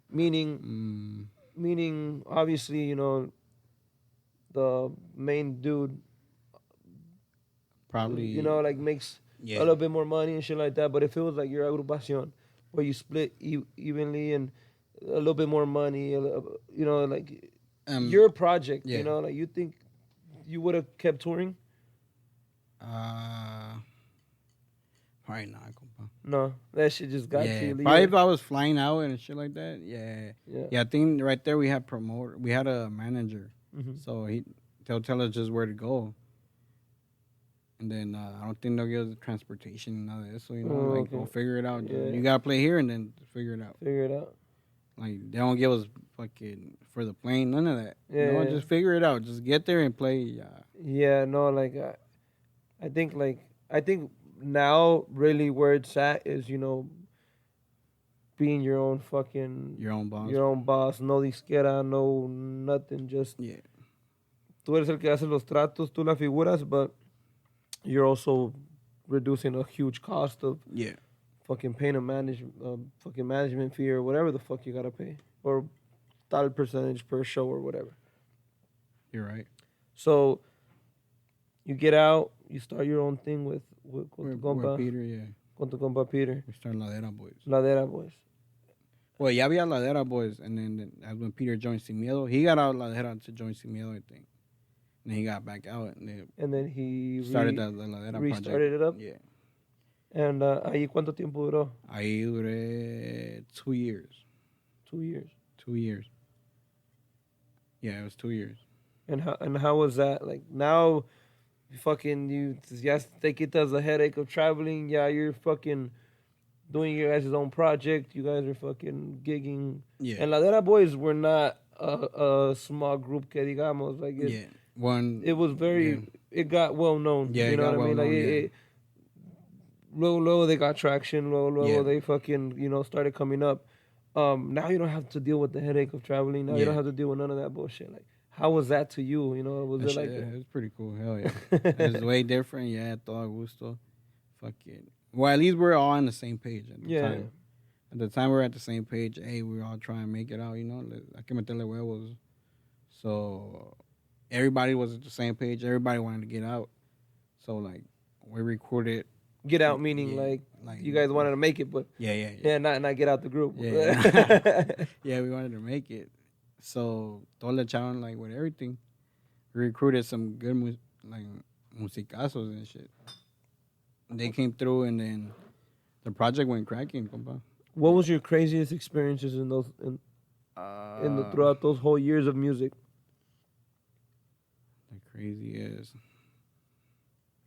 Meaning, obviously, you know, the main dude,
Probably,
you know, like makes
yeah.
a little bit more money and shit like that. But if it was like your agrupación, where you split evenly and a little bit more money, you know, like your project,
yeah.
you know, like you think you would have kept touring?
Probably not, compa.
No, that shit just got
Yeah,
you.
probably if I was flying out and shit like that. Yeah.
Yeah.
I think right there we had promoter. We had a manager,
Mhm.
so they'll tell us just where to go. And then I don't think they'll give us transportation and all that. So you know, like
okay.
we'll figure it out.
Yeah.
You gotta play here and then figure it out.
Figure it out.
Like they don't give us fucking for the plane, none of that.
Yeah,
You know,
yeah.
just figure it out. Just get there and play. Yeah.
Yeah, no, like I think now really where it's at is, you know, being your own fucking
Your own boss.
your own boss. No disquera, no nothing. Just
Yeah.
tú eres el que hace los tratos, tú las figuras, but you're also reducing a huge cost of
Yeah.
fucking paying a fucking management fee or whatever the fuck you gotta pay, or tal percentage per show or whatever.
You're right.
So you get out, you start your own thing with tu
We're
compa,
Peter, yeah.
con tu compa Peter,
We started Ladera Boys.
Ladera Boys.
Well, ya había Ladera Boys, and then that's when Peter joined Sin Miedo. He got out of Ladera to join Sin Miedo, I think. And then he got back out, and they
And then he
started the Ladera
restarted it up.
Yeah.
And ahí cuánto tiempo duró?
Ahí duré 2 years.
2 years.
2 years. Yeah, it was 2 years.
And how was that? Like now, you just take it as a headache of traveling. Yeah, you're fucking doing your guys' own project. You guys are fucking gigging.
Yeah.
And Ladera Boys were not a small group que digamos. Like
Yeah.
it was very,
Yeah.
it got well known.
Yeah,
you
it
know
got
what I mean?
well
Like
known,
luego they got traction. Luego
Yeah.
they fucking, you know, started coming up. Now you don't have to deal with the headache of traveling. Now you don't
Yeah.
have to deal with none of that bullshit. Like, how was that to you? You know, was
That
it like
shit, it was pretty cool. Hell yeah. It was way different. Yeah, todo gusto. Fucking. Well, at least we're all on the same page at the
Yeah.
time. At the time, we were at the same page. Hey, we're all trying to make it out, you know. Hay que meterle huevos. So everybody was at the same page. Everybody wanted to get out. So, like, we recorded.
get out meaning
Yeah,
like
like
you guys wanted to make it, but
Yeah.
not get out the group.
Yeah. Yeah, we wanted to make it. So, todo le echaron, like, with everything. We recruited some good, musicazos and shit. They came through, and then the project went cracking, compa.
What was your craziest experiences in those throughout those whole years of music?
The craziest.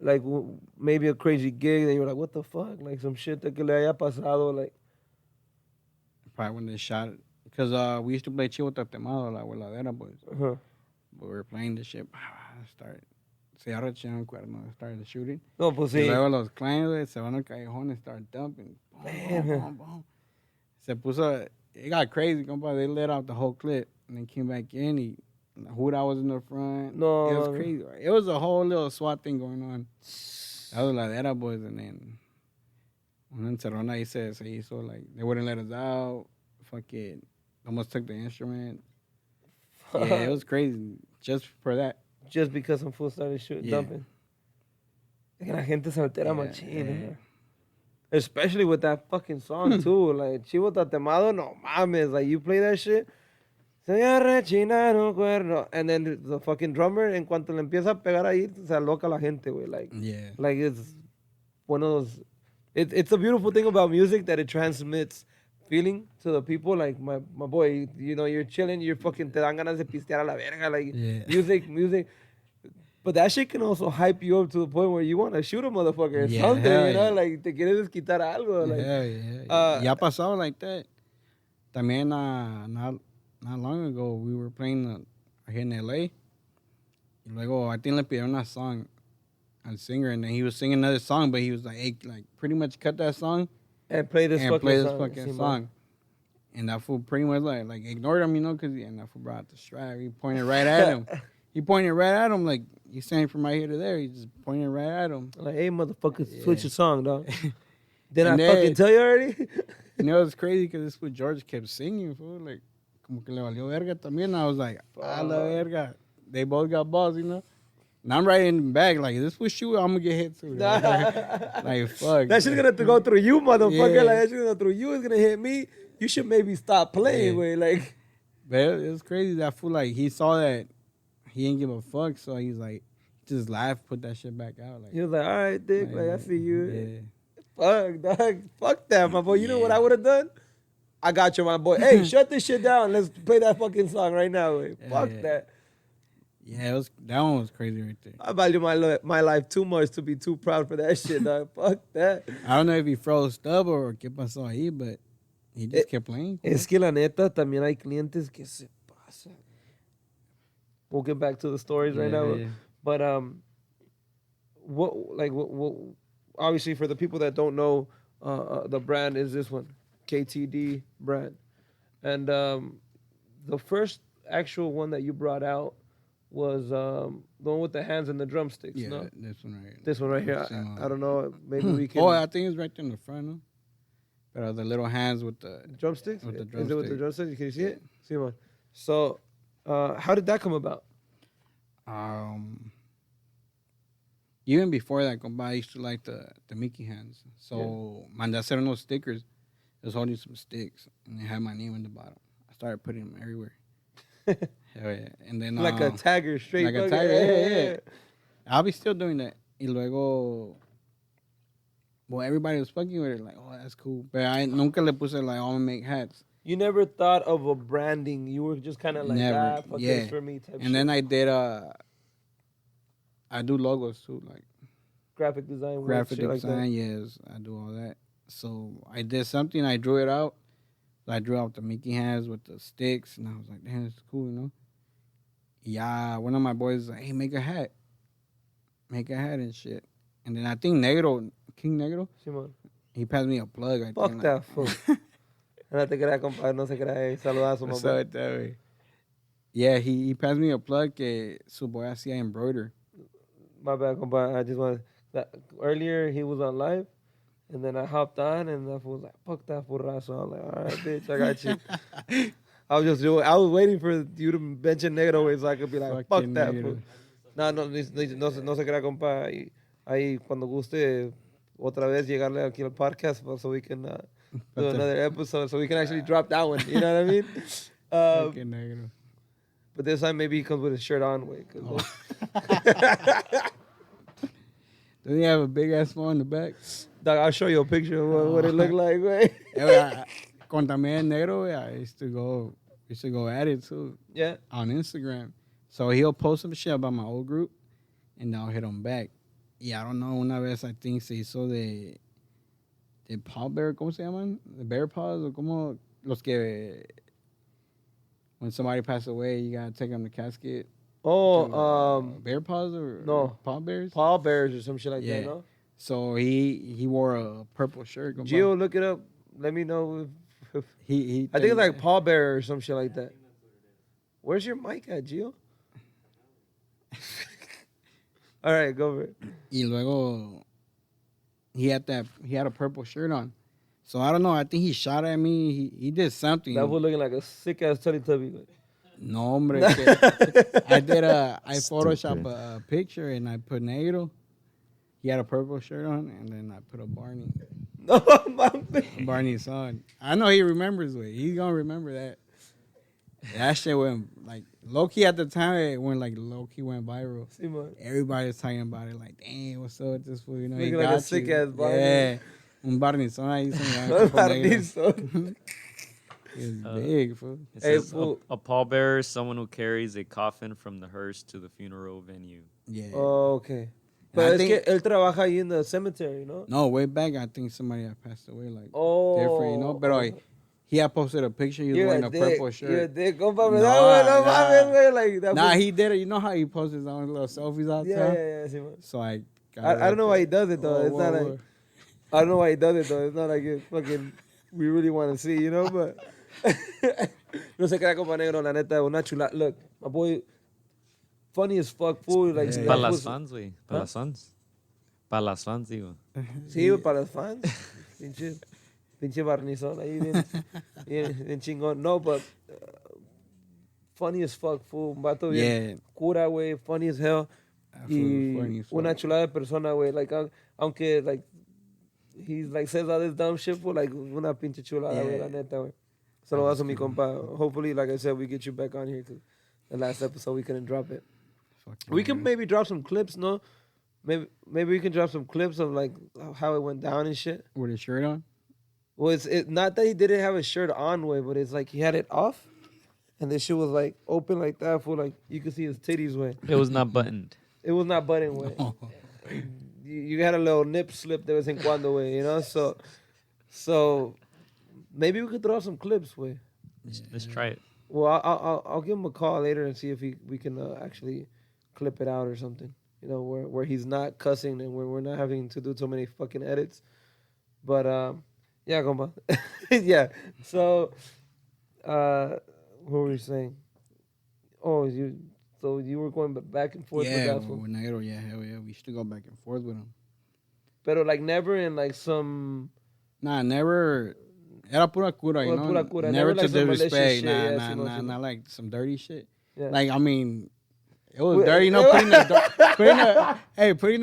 Like maybe a crazy gig that you were like, what the fuck? Like some shit that que le haya pasado, like.
Probably when they shot it. Because we used to play Chivo Tatemado, like, with Ladera Boys.
Uh-huh.
But we were playing the shit. Started. Se arrecharon cuernos. Started shooting.
No, pues
Y
sí.
luego los clientes se van al callejón and start dumping. Boom, boom, boom, boom. Se puso, it got crazy. Compa. They let out the whole clip and then came back in. Huda was in the front.
No,
it was crazy. It was a whole little SWAT thing going on. That was like that boys, and then when Encerrona he said se hizo like they wouldn't let us out. Fucking almost took the instrument. Yeah, it was crazy just for that.
Just because some fool started dumping. Es que la gente se altera machín. Especially with that fucking song too. Like Chivo Tatemado, no mames. Like you play that shit. Se rechina un cuerno. And then the fucking drummer, en cuanto le empieza a pegar ahí, se aloca la gente, güey. Like it's one of those. It's a beautiful thing about music that it transmits feeling to the people. Like my boy, you know, you're chilling, you're fucking te dan ganas de pistear a la verga. Like music. But that shit can also hype you up to the point where you want to shoot a motherfucker or something, you know? Like te quieres quitar algo. Like,
ya pasado like that. También not long ago, we were playing here in LA. Y luego, I think le pidieron a song al singer, and then he was singing another song, but he was like, hey, like pretty much cut that song
and play this
fucking song. And that fool pretty much like ignored him, you know, because that fool brought the strap. He pointed right at him. He pointed right at him like he's saying from right here to there. He just pointed right at him.
Like, hey, motherfucker, switch your song, dog. Didn't I fucking tell you already?
You know, it's crazy because this fool George kept singing, fool. Like, como que le valió verga también. I was like, a la verga. They both got balls, you know? And I'm right in the back, like, this was shoot, I'm going to get hit too. Like, fuck.
That shit's going to go through you, motherfucker. Yeah. Like, that shit's going to go through you. It's going to hit me. You should maybe stop playing, way. Like,
but it was crazy. That fool, like, he saw that he didn't give a fuck, so he's like, just laughed, put that shit back out. Like,
he was like, all right, dick, like I see you. Yeah. Fuck, dog. Fuck that, my boy. You know what I would have done? I got you, my boy. Hey, shut this shit down. Let's play that fucking song right now. Fuck that.
Yeah, that one was crazy right there.
I value my life too much to be too proud for that shit, dog. Fuck that.
I don't know if he froze up or qué pasó ahí, but he just kept playing.
Es que la neta, también hay clientes que se pasan. We'll get back to the stories right now. Yeah. But what obviously for the people that don't know, the brand is this one, KTD brand, and the first actual one that you brought out was the one with the hands and the drumsticks.
Yeah,
no?
this one right here.
This one right here. I don't know. Maybe we can.
Oh, I think it's right there in the front. No? But the little hands with the
drumsticks.
With the drumsticks.
Is it with the drumsticks? Can you see it? See one. So, how did that come about?
Even before that, I used to like the Mickey hands. So, mandé hacer unos stickers. I was holding some sticks, and they had my name in the bottom. I started putting them everywhere. Hell yeah. And then
like a tagger, straight.
Like a tagger, yeah. I'll be still doing that. Y luego, well, everybody was fucking with it, like, oh, that's cool. But I nunca le puse like, I'm gonna make hats.
You never thought of a branding. You were just kind of like,
never.
Fuck this for me type
and
shit.
Then I did, I do logos too, like.
Graphic design.
Graphic design, yes. I do all that. So I did something, I drew it out. So I drew out the Mickey hands with the sticks, and I was like, damn, it's cool, you know? Yeah, one of my boys was like, hey, make a hat. Make a hat and shit. And then I think King Negro,
Simón.
He passed me a plug.
Fuck that fool. No te creas, compadre, no se crea. Saludazo, mamá.
Yeah, he passed me a plug que su boy hacía embroider.
My bad, compadre. I just want earlier he was on live, and then I hopped on, and that fool was like, fuck that fool, Razo. I'm like, all right, bitch, I got you. I was waiting for you to mention Negro so I could be like, fuck that fool. No se crea, compadre. Ahí, cuando guste otra vez llegarle aquí al podcast so we can do another episode, so we can actually drop that one. You know what I mean? But this time maybe he comes with his shirt on.
Does he have a big ass phone in the back?
Dog, I'll show you a picture of what it looked like.
Con también Negro, I used to go at it too.
Yeah.
On Instagram. So he'll post some shit about my old group, and I'll hit him back. Yeah, I don't know, una vez I think se hizo de paw bear, ¿cómo se llaman? The bear paws, o como los que when somebody passed away, you gotta take them to casket.
Oh,
bear paws or paw bears?
Paw bears or some shit like that, no?
So he wore a purple shirt.
Gio, look it up. Let me know I think it's like pallbearer or some shit like that. Where's your mic at, Gio? All right, go over it.
Y luego, he had a purple shirt on. So I don't know. I think he shot at me. He did something.
That was looking like a sick ass Teletubby.
No, hombre. I Photoshop a picture and I put negro. He had a purple shirt on, and then I put a Barney.
No, mames.
Barney's son. I know he remembers it. He's gonna remember that. That shit went like low-key at the time. It went like low-key went viral. Everybody was talking about it. Like, damn, what's up with this fool? You know, he
like
got
a sick ass Barney.
Yeah, un Barney's son. He was big, fool.
It says a pallbearer is someone who carries a coffin from the hearse to the funeral venue.
Yeah.
Oh, okay. But es que él trabaja ahí in the cemetery, no?
No, way back, I think somebody had passed away, like, different, you know? But he had posted a picture. He was wearing a purple shirt.
You're a dick. Compa, nah,
he did it. You know how he posts his own little selfies all the time?
Yeah. Sí,
so I
don't know why he does it, though. It's not like... I don't know why he does it, though. It's not like it fucking... We really want to see, you know? But... no se crea, compa negro, la neta, una chula. Look, my boy... Funny as fuck, fool. Like,
para las fans, güey. Para las fans. Para las fans, digo.
Sí, para las fans. Pinche barnizón ahí, bien chingón. No, but funny as fuck, fool. Un vato bien cura, güey. Funny as hell. Y una chulada de persona, güey. Like, aunque, like, he's like, says all this dumb shit, fool. Like, una pinche chulada, güey, la neta, güey. Saludazo, mi compa. Hopefully, like I said, we get you back on here, because the last episode we couldn't drop it. We can maybe drop some clips, no? Maybe we can drop some clips of like how it went down and shit.
With his shirt on?
Well, it's not that he didn't have his shirt on, way, but it's like he had it off, and this shit was like open like that, for like you could see his titties, way.
It was not buttoned.
It was not buttoned, way. No. You had a little nip slip de vez en cuando, way, you know. So maybe we could throw some clips, way.
Let's try it.
Well, I'll give him a call later and see if we can actually clip it out or something. You know, where he's not cussing and where we're not having to do so many fucking edits. But yeah, compa. Yeah. So what were we saying? Oh, you were going back and forth with that fool?
With Negro, hell yeah. We used to go back and forth with him. Pero
like never in like some...
Nah, never... Era pura cura, you know?
Pura cura.
Never
like
to disrespect.
Nah,
not like some dirty shit.
Yeah.
Like, I mean... It was dirty, you know, putting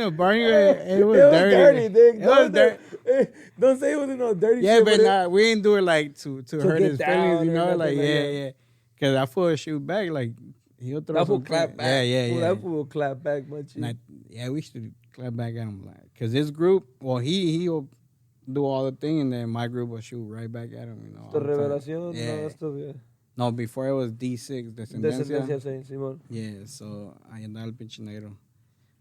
a Barney, it was dirty.
It was dirty. Don't say it wasn't no dirty shit.
Yeah, but nah, we ain't do it like to hurt his feelings, you know? Like, yeah. Because I fool shoot back, like, he'll throw some
clap back.
Yeah.
That fool will clap back much.
Yeah, we should clap back at him. Like, because this group, well, he'll do all the thing, and then my group will shoot right back at him, you know?
The Revelación?
Yeah. No, before it was D6, Descendencia.
Simón.
Yeah, so ahí andaba el pinche negro.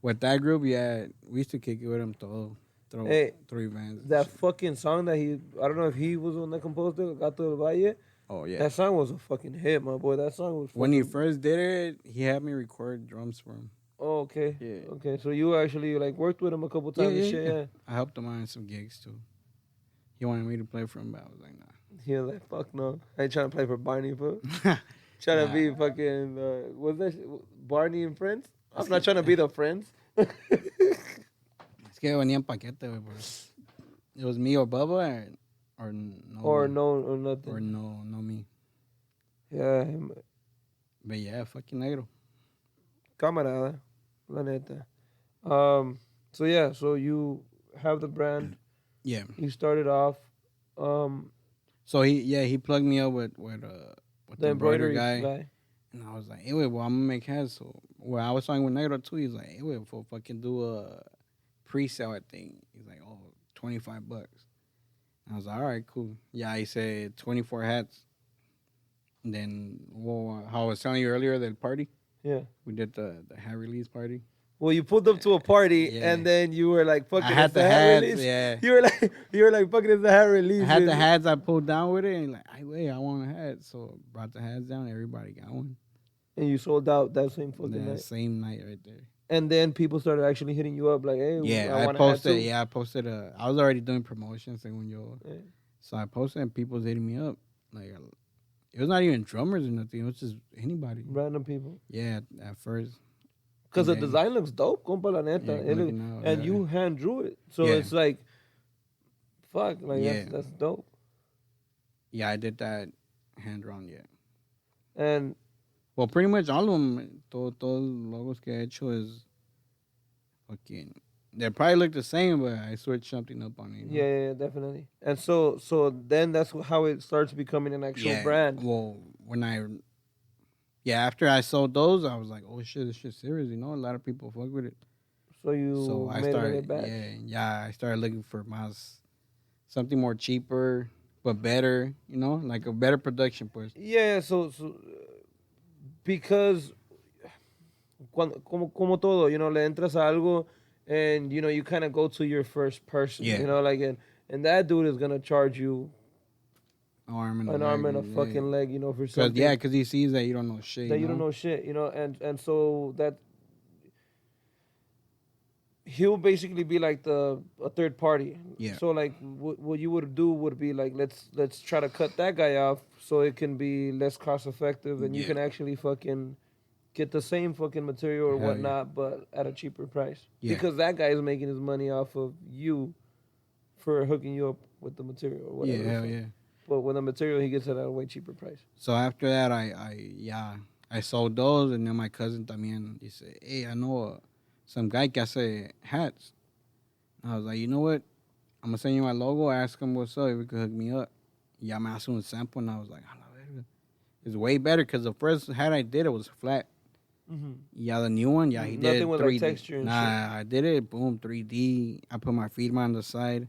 With that group, yeah, we used to kick it with him todo. Throw events.
That fucking song that I don't know if he was the one that composed it, Gato del Valle.
Oh, yeah.
That song was a fucking hit, my boy. That song was
when he first did it, he had me record drums for him.
Oh, okay.
Yeah.
Okay, so you actually like worked with him a couple times and shit, yeah.
I helped him out in some gigs, too. He wanted me to play for him, but I was like, nah.
He was like, fuck no. I ain't trying to play for Barney, bro. Trying to be fucking, what's that shit? Barney and Friends? I'm not trying to be the Friends.
Es que venía en paquete, güey. It was me or Bubba or no.
Or nothing.
Or no me.
Yeah.
But yeah, fucking negro.
Camarada. La neta. So yeah, so you have the brand.
Yeah.
You started off.
So he plugged me up with the embroidery guy. And I was like, hey, wait, well, I'm gonna make hats. So I was talking with Negro too. He's like, hey, wait, if I can do a pre-sale, I think. He's like, oh, $25. And I was like, all right, cool. Yeah, he said 24 hats. And then, how I was telling you earlier, that party.
Yeah.
We did the hat release party.
Well, you pulled up to a party, and then you were like, "Fucking,
I had the hats, release."
Yeah. You were like, "Fucking, it's the hat release."
I had the hats. I pulled down with it, and like, I want a hat. So brought the hats down. Everybody got one.
And you sold out that same fucking night.
Same night right there.
And then people started actually hitting you up, like, "Hey,
I posted. Yeah, I posted. I was already doing promotions, según yo. Yeah. So I posted and people was hitting me up. Like, it was not even drummers or nothing. It was just anybody.
Random people.
Yeah, at first.
Because the
And then-
design looks dope, compa, la neta.
Yeah,
It
looking out,
and
yeah.
you hand drew it. So
Yeah.
it's like, fuck, like
Yeah.
that's dope.
Yeah, I did that hand drawn, yeah.
And
Well, pretty much all of them, todos los logos que he hecho is fucking. They probably look the same, but I switched something up on it. You know?
yeah, definitely. And so then that's how it starts becoming an actual brand.
Well, after I sold those, I was like, oh shit, this shit's serious. You know, a lot of people fuck with it.
So you
I
made
started,
it back.
I started looking for something more cheaper but better. You know, like a better production, pues.
Yeah, so because como todo, you know, le entras a algo and you know you kind of go to your first person,
Yeah.
you know, like and that dude is gonna charge you
An arm and
a fucking leg, you know, for
Cause
something.
because he sees that you don't know shit.
That you don't know shit, you know, and so that he'll basically be like a third party.
Yeah.
So like what you would do would be like let's try to cut that guy off so it can be less cost effective and you
Yeah.
can actually fucking get the same fucking material or
Hell yeah.
whatnot, but at a cheaper price.
Yeah.
Because that guy is making his money off of you for hooking you up with the material or whatever.
Yeah, hell yeah.
But with the material, he gets it at a way cheaper price.
So after that, I sold those, and then my cousin también dice, hey, I know some guy que hace hats. And I was like, you know what? I'm gonna send you my logo. Ask him what's up. If you could hook me up. Ya me hace un sample, and I was like, a la verga. It's way better because the first hat I did, it was flat.
Mm-hmm.
Yeah, the new one, he did
Nothing with
3D.
like texture and shit.
I did it, boom, 3D. I put my firma on the side.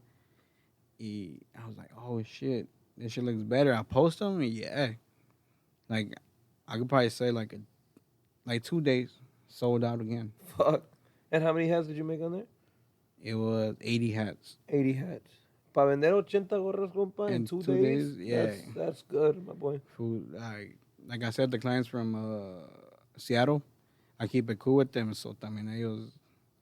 I was like, oh shit, this shit looks better. I post them, yeah. Like, I could probably say like 2 days, sold out again.
Fuck. And how many hats did you make on there?
It was 80 hats.
80 hats. Pa vender 80 gorras, compa, in
In
2
2
days?
days, yeah.
That's good, my boy.
Food, like I said, the clients from Seattle, I keep it cool with them, so también ellos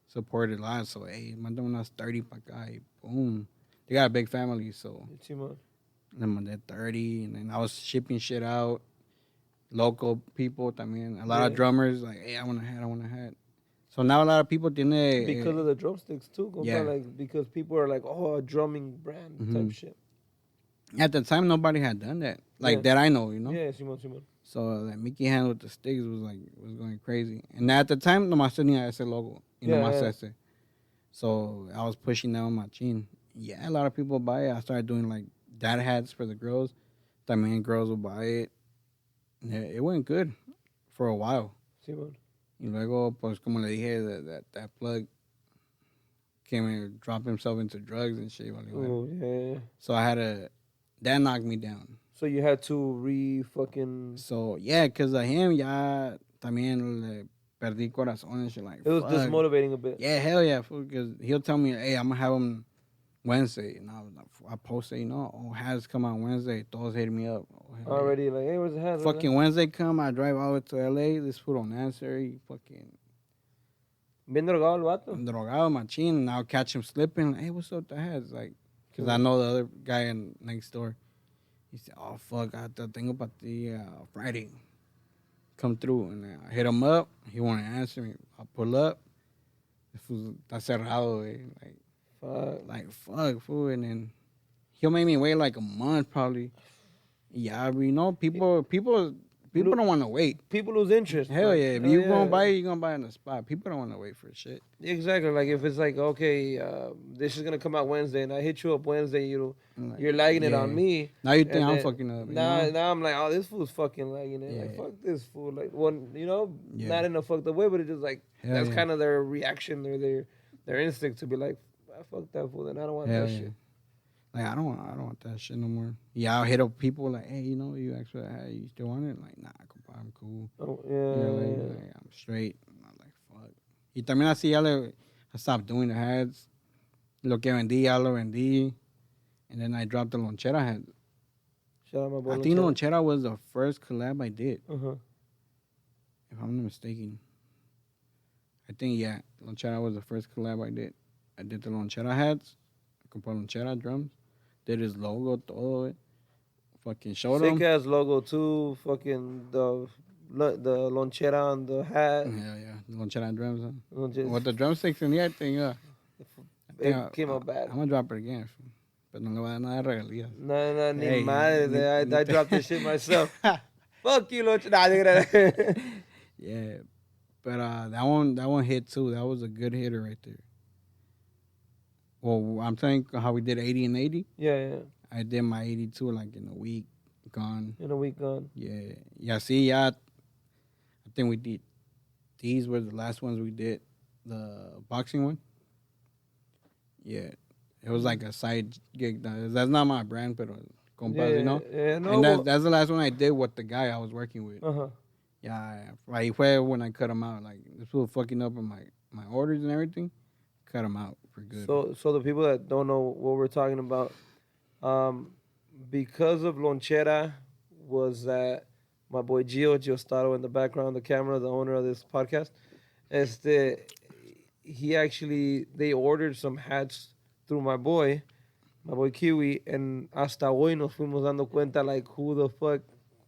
supported a lot. So, hey, mandame unas 30 pa acá, y boom. They got a big family, so
Simón.
I mandé 30, and then I was shipping shit out. Local people también. A lot of
Yeah.
drummers, like, hey, I want a hat. So now a lot of people tiene...
Because of the drumsticks, too, compa.
Yeah.
Like, because people are like, oh, a drumming brand type shit.
At the time, nobody had done that. Like,
Yeah.
that I know, you know?
Yeah, Simón.
So, like, Mickey hand with the sticks was going crazy. And at the time, nomás tenía ese logo. Y
Yeah,
nomás
yeah.
ese. So, I was pushing that on my chin. Yeah, a lot of people buy it. I started doing, like, dad hats for the girls. También girls will buy it. Yeah, it went good for a while.
Simón.
Y luego, pues, como le dije, that plug came and dropped himself into drugs and shit.
Oh, yeah.
So, that knocked me down.
So you had to fucking...
So, yeah, because of him, ya también le perdí corazón and shit. Like,
It was
fuck.
dismotivating a bit.
Yeah, hell yeah, because he'll tell me, hey, I'm going to have him Wednesday. And I posted, you know, oh, has come on Wednesday. Todos hitting me up. Oh, hell
Already, like, hey, where's the hat?
yeah. Fucking Wednesday come, I drive all the way to LA. This fool don't answer. He fucking
Bien drogado el vato.
drogado machine. And I'll catch him slipping. Like, hey, what's up with the hats? Like, because I know the other guy next door. He said, oh, fuck, I tengo para ti Friday. Come through. And I hit him up. He won't answer me. I pull up. This fool está cerrado, eh. Like, fuck, fool. And then he'll make me wait like a month, probably. Yeah, you know, people don't want to wait.
People lose interest.
Hell
like,
yeah. If
oh,
you
yeah.
gonna buy it, you gonna buy it on the spot. People don't want to wait for shit.
Exactly. Like, if it's like, okay, this is going to come out Wednesday, and I hit you up Wednesday,
Like,
you're lagging it
yeah.
on me.
Now you think
and
I'm
then-
fucking up.
Now I'm like, oh, this fool's fucking lagging it. Like,
Yeah.
fuck this fool. Like, one, you know,
Yeah.
not in a fucked up way, but it's just like,
Hell
that's
yeah.
kind of their reaction, their instinct to be like, ah, fuck that fool, and I don't want
Hell
that
yeah.
shit.
Like, I don't want that shit no more. Yeah, I'll hit up people like, hey, you know, you actually, hey, you still want it? Like, nah, I'm cool.
Oh,
You know,
yeah.
like, I'm straight. I'm like, fuck. Y también así I stopped doing the hats. Lo que vendí, ya lo vendí. And then I dropped the lonchera hat.
Shout out my boy.
I think lonchera was the first collab I did,
Uh-huh.
if I'm not mistaken. I think, yeah, lonchera was the first collab I did. I did the lonchera hats, I could put lonchera drums. did his logo, todo it. Fucking showed
Sick
him.
ass logo too. Fucking the lonchera on the hat.
Yeah. Lonchera and drums.
Lonche-
With the drumsticks in here, I think,
It came out bad.
I'm gonna drop it again. But no le voy a dar nada de regalías.
Nah, ni
Hey,
madre.
ni
I dropped this shit myself. Fuck you, lonchera. Nah, nigga.
Yeah. But that one hit too. That was a good hitter right there. Well, I'm telling you how we did 80 and 80.
Yeah.
I did my 82 like in a week, gone.
In a week gone.
Yeah. See, I think we did. These were the last ones we did. The boxing one. Yeah, it was like a side gig. That's not my brand, but compas, you know.
Yeah, no.
And that's the last one I did with the guy I was working with. Yeah, like when I cut him out, like this was fucking up on my orders and everything. Cut him out for good.
So the people that don't know what we're talking about, because of Lonchera, was that my boy Gio Stato in the background, the camera, the owner of this podcast. They ordered some hats through my boy Kiwi, and hasta hoy nos fuimos dando cuenta like who the fuck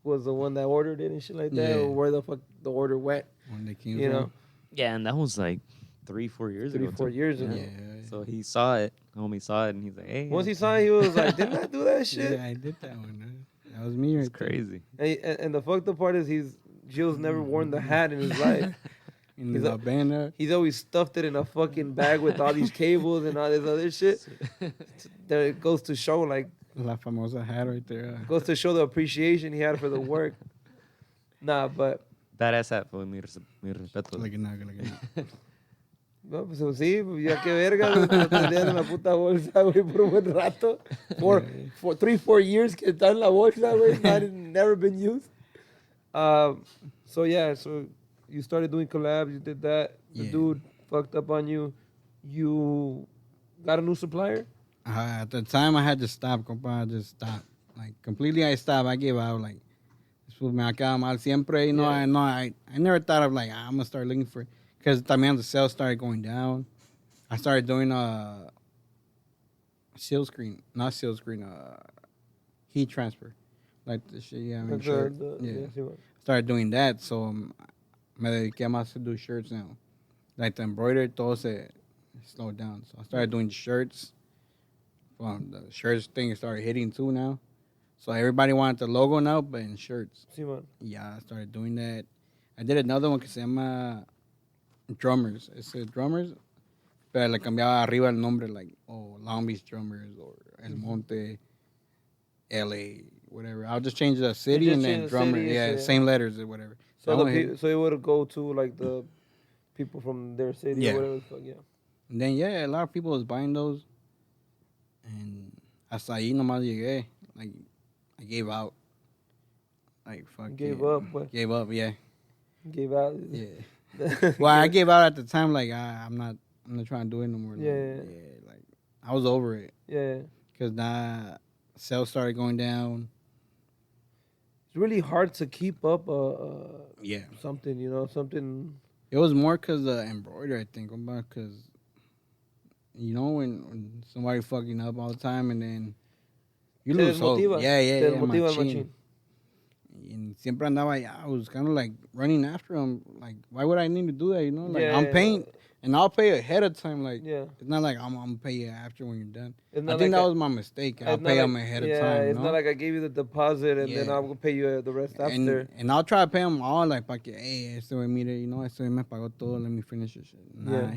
was the one that ordered it and shit like that, or where the fuck the order went.
When they came
you
from.
know?
Yeah, and that was like 3-4 years ago.
3-4 years ago.
Yeah.
So he saw it. Homie saw it, and he's like, "Hey."
Once he saw it, he was like, "Didn't I do that shit?"
Yeah, I did that one. Man. That was me.
It's
Right there.
crazy.
And the fucked up part is Gio's never worn the hat in his life.
In the band.
He's always stuffed it in a fucking bag with all these cables and all this other shit. That it goes to show, like,
La famosa hat right there.
goes to show the appreciation he had for the work. Nah, but
Badass hat, for mi respeto.
Look at that.
no, pues sí, pues ya que verga, güey, lo tenían en la puta bolsa, güey, por un buen rato. For 3-4 years que está en la bolsa, güey, never been used. So you started doing collabs, you did that. The dude fucked up on you. You got a new supplier?
At the time, I had to stop, compa. I just stopped. Like, completely I stopped. I gave out, like, después me acaba mal siempre. You know, I never thought of, like, I'm going to start looking for, because también the sales started going down. I started doing heat transfer. Like the shit, shirt. Started doing that, so me dediqué más to do shirts now. Like the embroidery, todo se slowed down. So I started doing shirts. The shirts thing started hitting too now. So everybody wanted the logo now, but in shirts.
Sí, man.
Yeah, I started doing that. I did another one que se llama Drummers. It said Drummers, pero le cambiaba arriba el nombre, like, Long Beach Drummers or El Monte, LA, whatever. I'll just change the city and then Drummer. Yeah, same letters or whatever.
So so it would go to like the people from their city or whatever the fuck,
And then a lot of people was buying those. And hasta ahí nomás llegué. Like, I gave out. Like, fuck.
Gave up, what?
Gave up, yeah.
Gave out.
Yeah. Well, I gave out at the time, like, I'm not trying to do it no more.
Yeah.
Like, I was over it.
Yeah.
Because now sales started going down.
It's really hard to keep up something, something.
It was more because of embroidery, I think, because, when somebody fucking up all the time and then you lose hope. Yeah, machine. And siempre andaba, I was kind of like running after them. Like, why would I need to do that, Like, I'm paying, and I'll pay ahead of time. Like, it's not like I'm going to pay you after when you're done. I think that was my mistake. I'll pay them ahead of time.
It's not like I gave you the deposit and then I'll pay you the rest after.
And I'll try to pay them all, like, para que, hey, este güey, mire, este güey me pagó todo, let me finish this shit. Nah.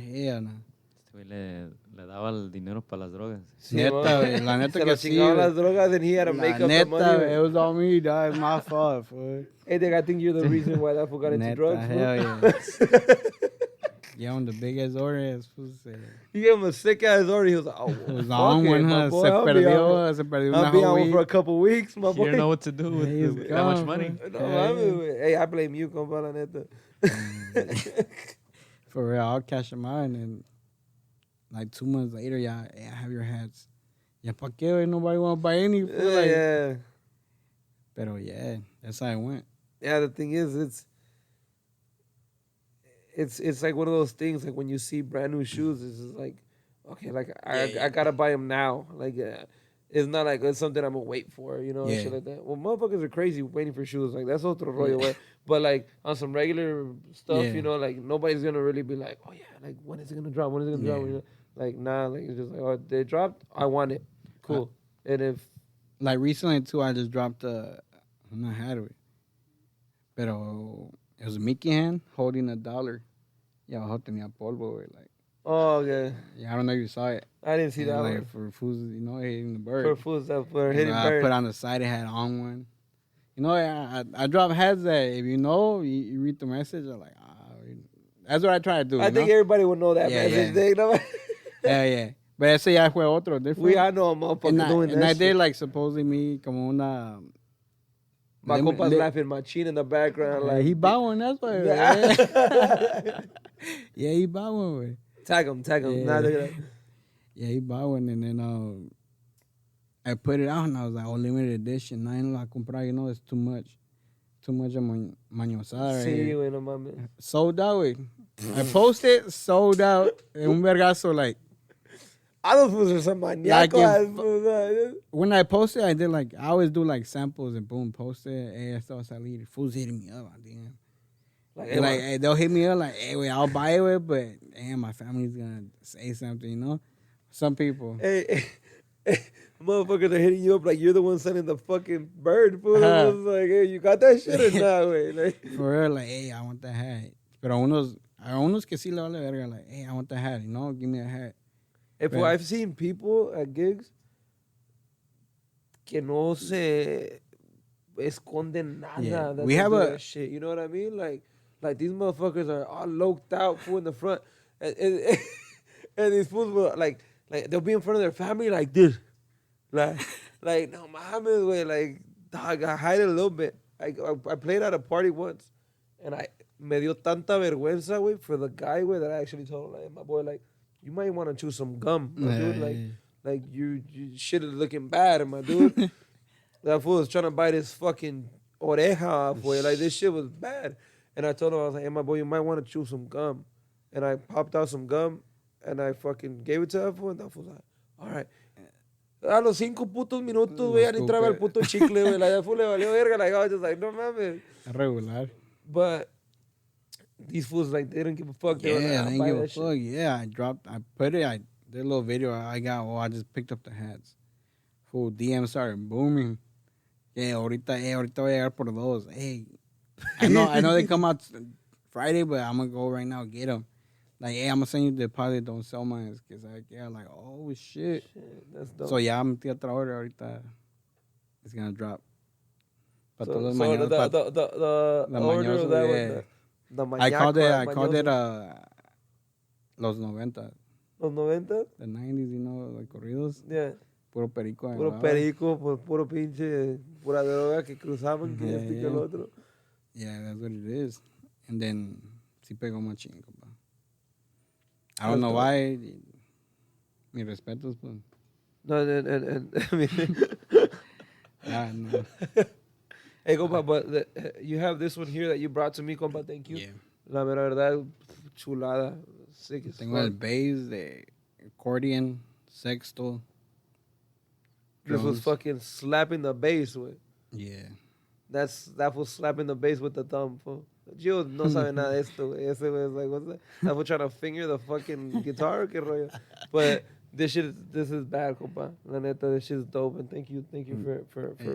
Este güey le daba el dinero para las drogas.
Sí, neta, güey, la neta que sí.
Las drogas and he had to make up the money.
Neta, it was all me, dog. It's my fault, fool.
Hey, I think you're the reason why that fool got into drugs.
Hell yeah. Yeah, on the big ass order, it's supposed to say.
You gave him a sick ass order. He was like,
it was on one,
huh?
Se perdió
I'll be on for a couple weeks, my boy.
You don't know what to do with that much money.
Hey, I blame you, compa, la neta.
For real, I'll cash them out, and then, like, 2 months later, I have your hats. Ya pa' qué, nobody want to buy any.
Yeah.
Pero yeah, that's how it went.
Yeah, the thing is, it's like one of those things, like when you see brand new shoes, it's just like, okay, like I gotta buy them now. Like it's not like it's something I'm gonna wait for, you know, and
Yeah.
shit like that. Well, motherfuckers are crazy waiting for shoes. Like that's otro rollo, way. But like on some regular stuff,
Yeah.
you know, like nobody's gonna really be like, oh yeah, like when is it gonna drop? When is it gonna drop?
Yeah.
You know? Like nah, like it's just like oh they dropped, I want it, cool. And if
Like recently too, I just dropped I'm not had it, pero it was a Mickey hand holding $1. Yeah, abajo tenía polvo, güey. Like,
oh okay,
yeah, I don't know if you saw it.
I didn't see
And,
that
like
one.
for foods, you know, hitting the bird.
For foods that for
And,
hitting
I
bird.
put on the side, it had on one. You know, I drop heads that if you know, you read the message, I'm like, that's what I try to do.
I think everybody would know that
Yeah,
message.
yeah.
Thing, no?
Yeah. But ese ya fue otro, different.
I know a motherfucker
and
doing
and
that
I
shit.
did like supposedly me como una.
My compa's laughing, machine in the background. Like
he bought one, that's why.
Yeah.
Yeah, he bought one. Way.
Tag him.
Yeah.
Nah, look at that.
Yeah, he bought one, and then I put it out, and I was like, oh, limited edition. No, no la comprar, you know, it's too much. Too much of mañosada right
Sí,
here.
güey, no mames.
Sold out, güey. I posted, sold out. Un vergazo, like.
I those fools are some maniaco.
When I posted, I did like, I always do like samples and boom, post it. Hey, esto va a salir. Fools hitting me up, damn. Like, hey, they'll hit me up like, hey, wait, I'll buy it, but damn, my family's gonna say something, you know? Some people.
Hey, motherfuckers are hitting you up like you're the one sending the fucking bird. Fool. It's like, hey, you got that shit or not, güey? Like,
for real, like, hey, I want that hat. Pero unos que sí le vale verga, like, hey, I want that hat, you know? Give me a hat.
if I've seen people at gigs que no se esconden nada.
Yeah.
That
We
they
have
do
a-
that shit. You know what I mean? Like these motherfuckers are all loked out, fool, in the front, and these fools will like they'll be in front of their family like this, like no mames, way, like dog, I hide it a little bit. I played at a party once, and me dio tanta vergüenza, güey, for the guy, güey, that I actually told him, like, my boy, like, you might want to chew some gum, my dude, like you shit is looking bad, my dude. That fool was trying to bite his fucking oreja off, güey, like this shit was bad. And I told him, I was like, hey, my boy, you might want to chew some gum. And I popped out some gum, and I fucking gave it to that fool, and that fool was like, all right. A los 5 putos minutos, güey, ya ni traba el puto chicle, güey. Like, that fool le valió verga. Like, I was just like, no mames.
Regular.
But these fools, like, they didn't give a fuck. They were like,
Yeah,
I'll
I didn't
buy
give a
that shit.
fuck. Yeah, I put it, I did a little video I got, I just picked up the hats. Full DM started booming. Yeah, ahorita voy a llegar por dos. Hey, I know they come out Friday, but I'm gonna go right now get them. Like, hey, I'm gonna send you the deposit, don't sell mine. Cause like, oh shit.
That's dope.
So ya metí otra order ahorita. It's gonna drop. Pa
So
todos los
the
mañosos,
order
mañosos,
of that
yeah.
was the
I called it
mañoso.
los 90,
Los 90?
the 90s, you know, like corridos.
Yeah.
Puro perico.
Puro perico, puro pinche, pura droga que cruzaban, que este y que el otro.
Yeah, that's what it is. And then, sí pegó machín, compa. I don't know why. Mi respetos, pues.
No, and I mean,
No.
hey, compa, but you have this one here that you brought to me, compa. Thank you.
Yeah.
La mera verdad, chulada. Sick as
Tengo el
fuck.
bass, the accordion, sexto.
This was
drums.
fucking slapping the bass, with.
Yeah.
That was slapping the bass with the thumb, fool. Gio no sabe nada de esto, güey. Ese güey is like, what's that? That fool trying to finger the fucking guitar, qué rollo. But this is bad, compa. La neta, this shit is dope, and thank you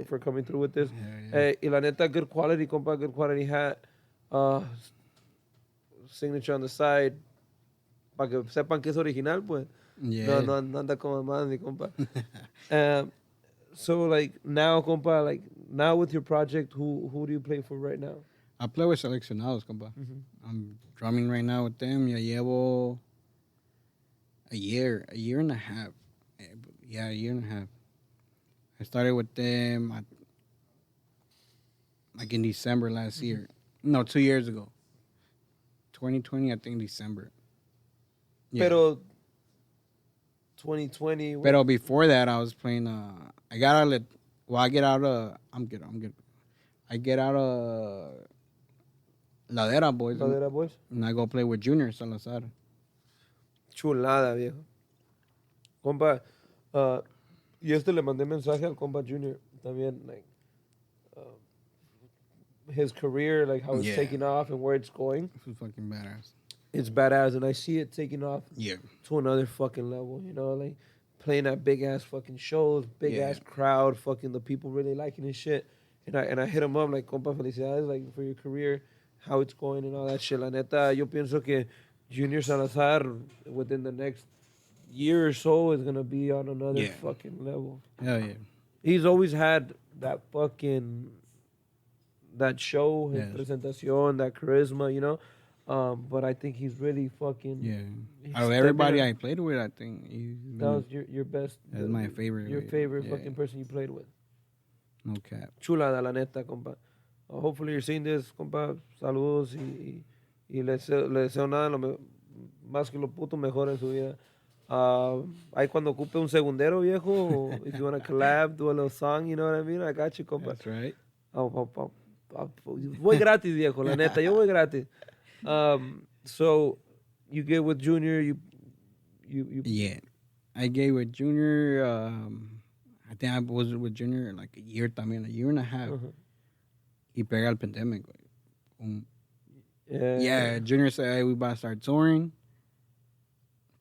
for coming through with this.
Yeah.
Y la neta, good quality, compa, good quality hat. Signature on the side. Para que sepan que es original, pues.
Yeah.
No anda como más, mi compa. So, like, now, compa, like, now with your project, who do you play for right now?
I play with Seleccionados, compa. I'm drumming right now with them. Ya llevo a year and a half. Yeah, a year and a half. I started with them like in December last year. No, 2 years ago. 2020, I think December. Yeah.
Pero 2020.
Pero before that, I was playing. I get out of. I'm good. I get out of Ladera Boys.
Ladera Boys.
And I go play with Junior Salazar.
Chulada, viejo. Compa, Y le mandé mensaje al compa Junior también, like, his career, like how it's taking off and where it's going.
This is fucking badass.
It's badass, and I see it taking off
Yeah.
to another fucking level, you know, like playing at big ass fucking shows, big ass crowd, fucking the people really liking his shit. And I hit him up like, compa, felicidades, like for your career, how it's going and all that shit. La neta, yo pienso que Junior Salazar within the next year or so is gonna be on another fucking level.
Hell yeah.
He's always had that fucking that show, his presentación, that charisma, you know. But I think he's really fucking
Out of everybody I played with, I think
that was your best.
That's my favorite.
Your favorite fucking person you played with.
No cap.
Chulada, la neta, compa. Hopefully you're seeing this, compa. Saludos y le deseo nada más que lo puto mejor en su vida. Ahí cuando ocupe un segundero, viejo, if you want to collab, do a little song, you know what I mean? I got you, compa.
That's right.
Voy gratis, viejo, la neta, yo voy gratis. So you get with Junior, you
Yeah. I gave with Junior, I think I was with Junior like a year and a half. Y pega el pandemic. Yeah, Junior said, hey, we about to start touring.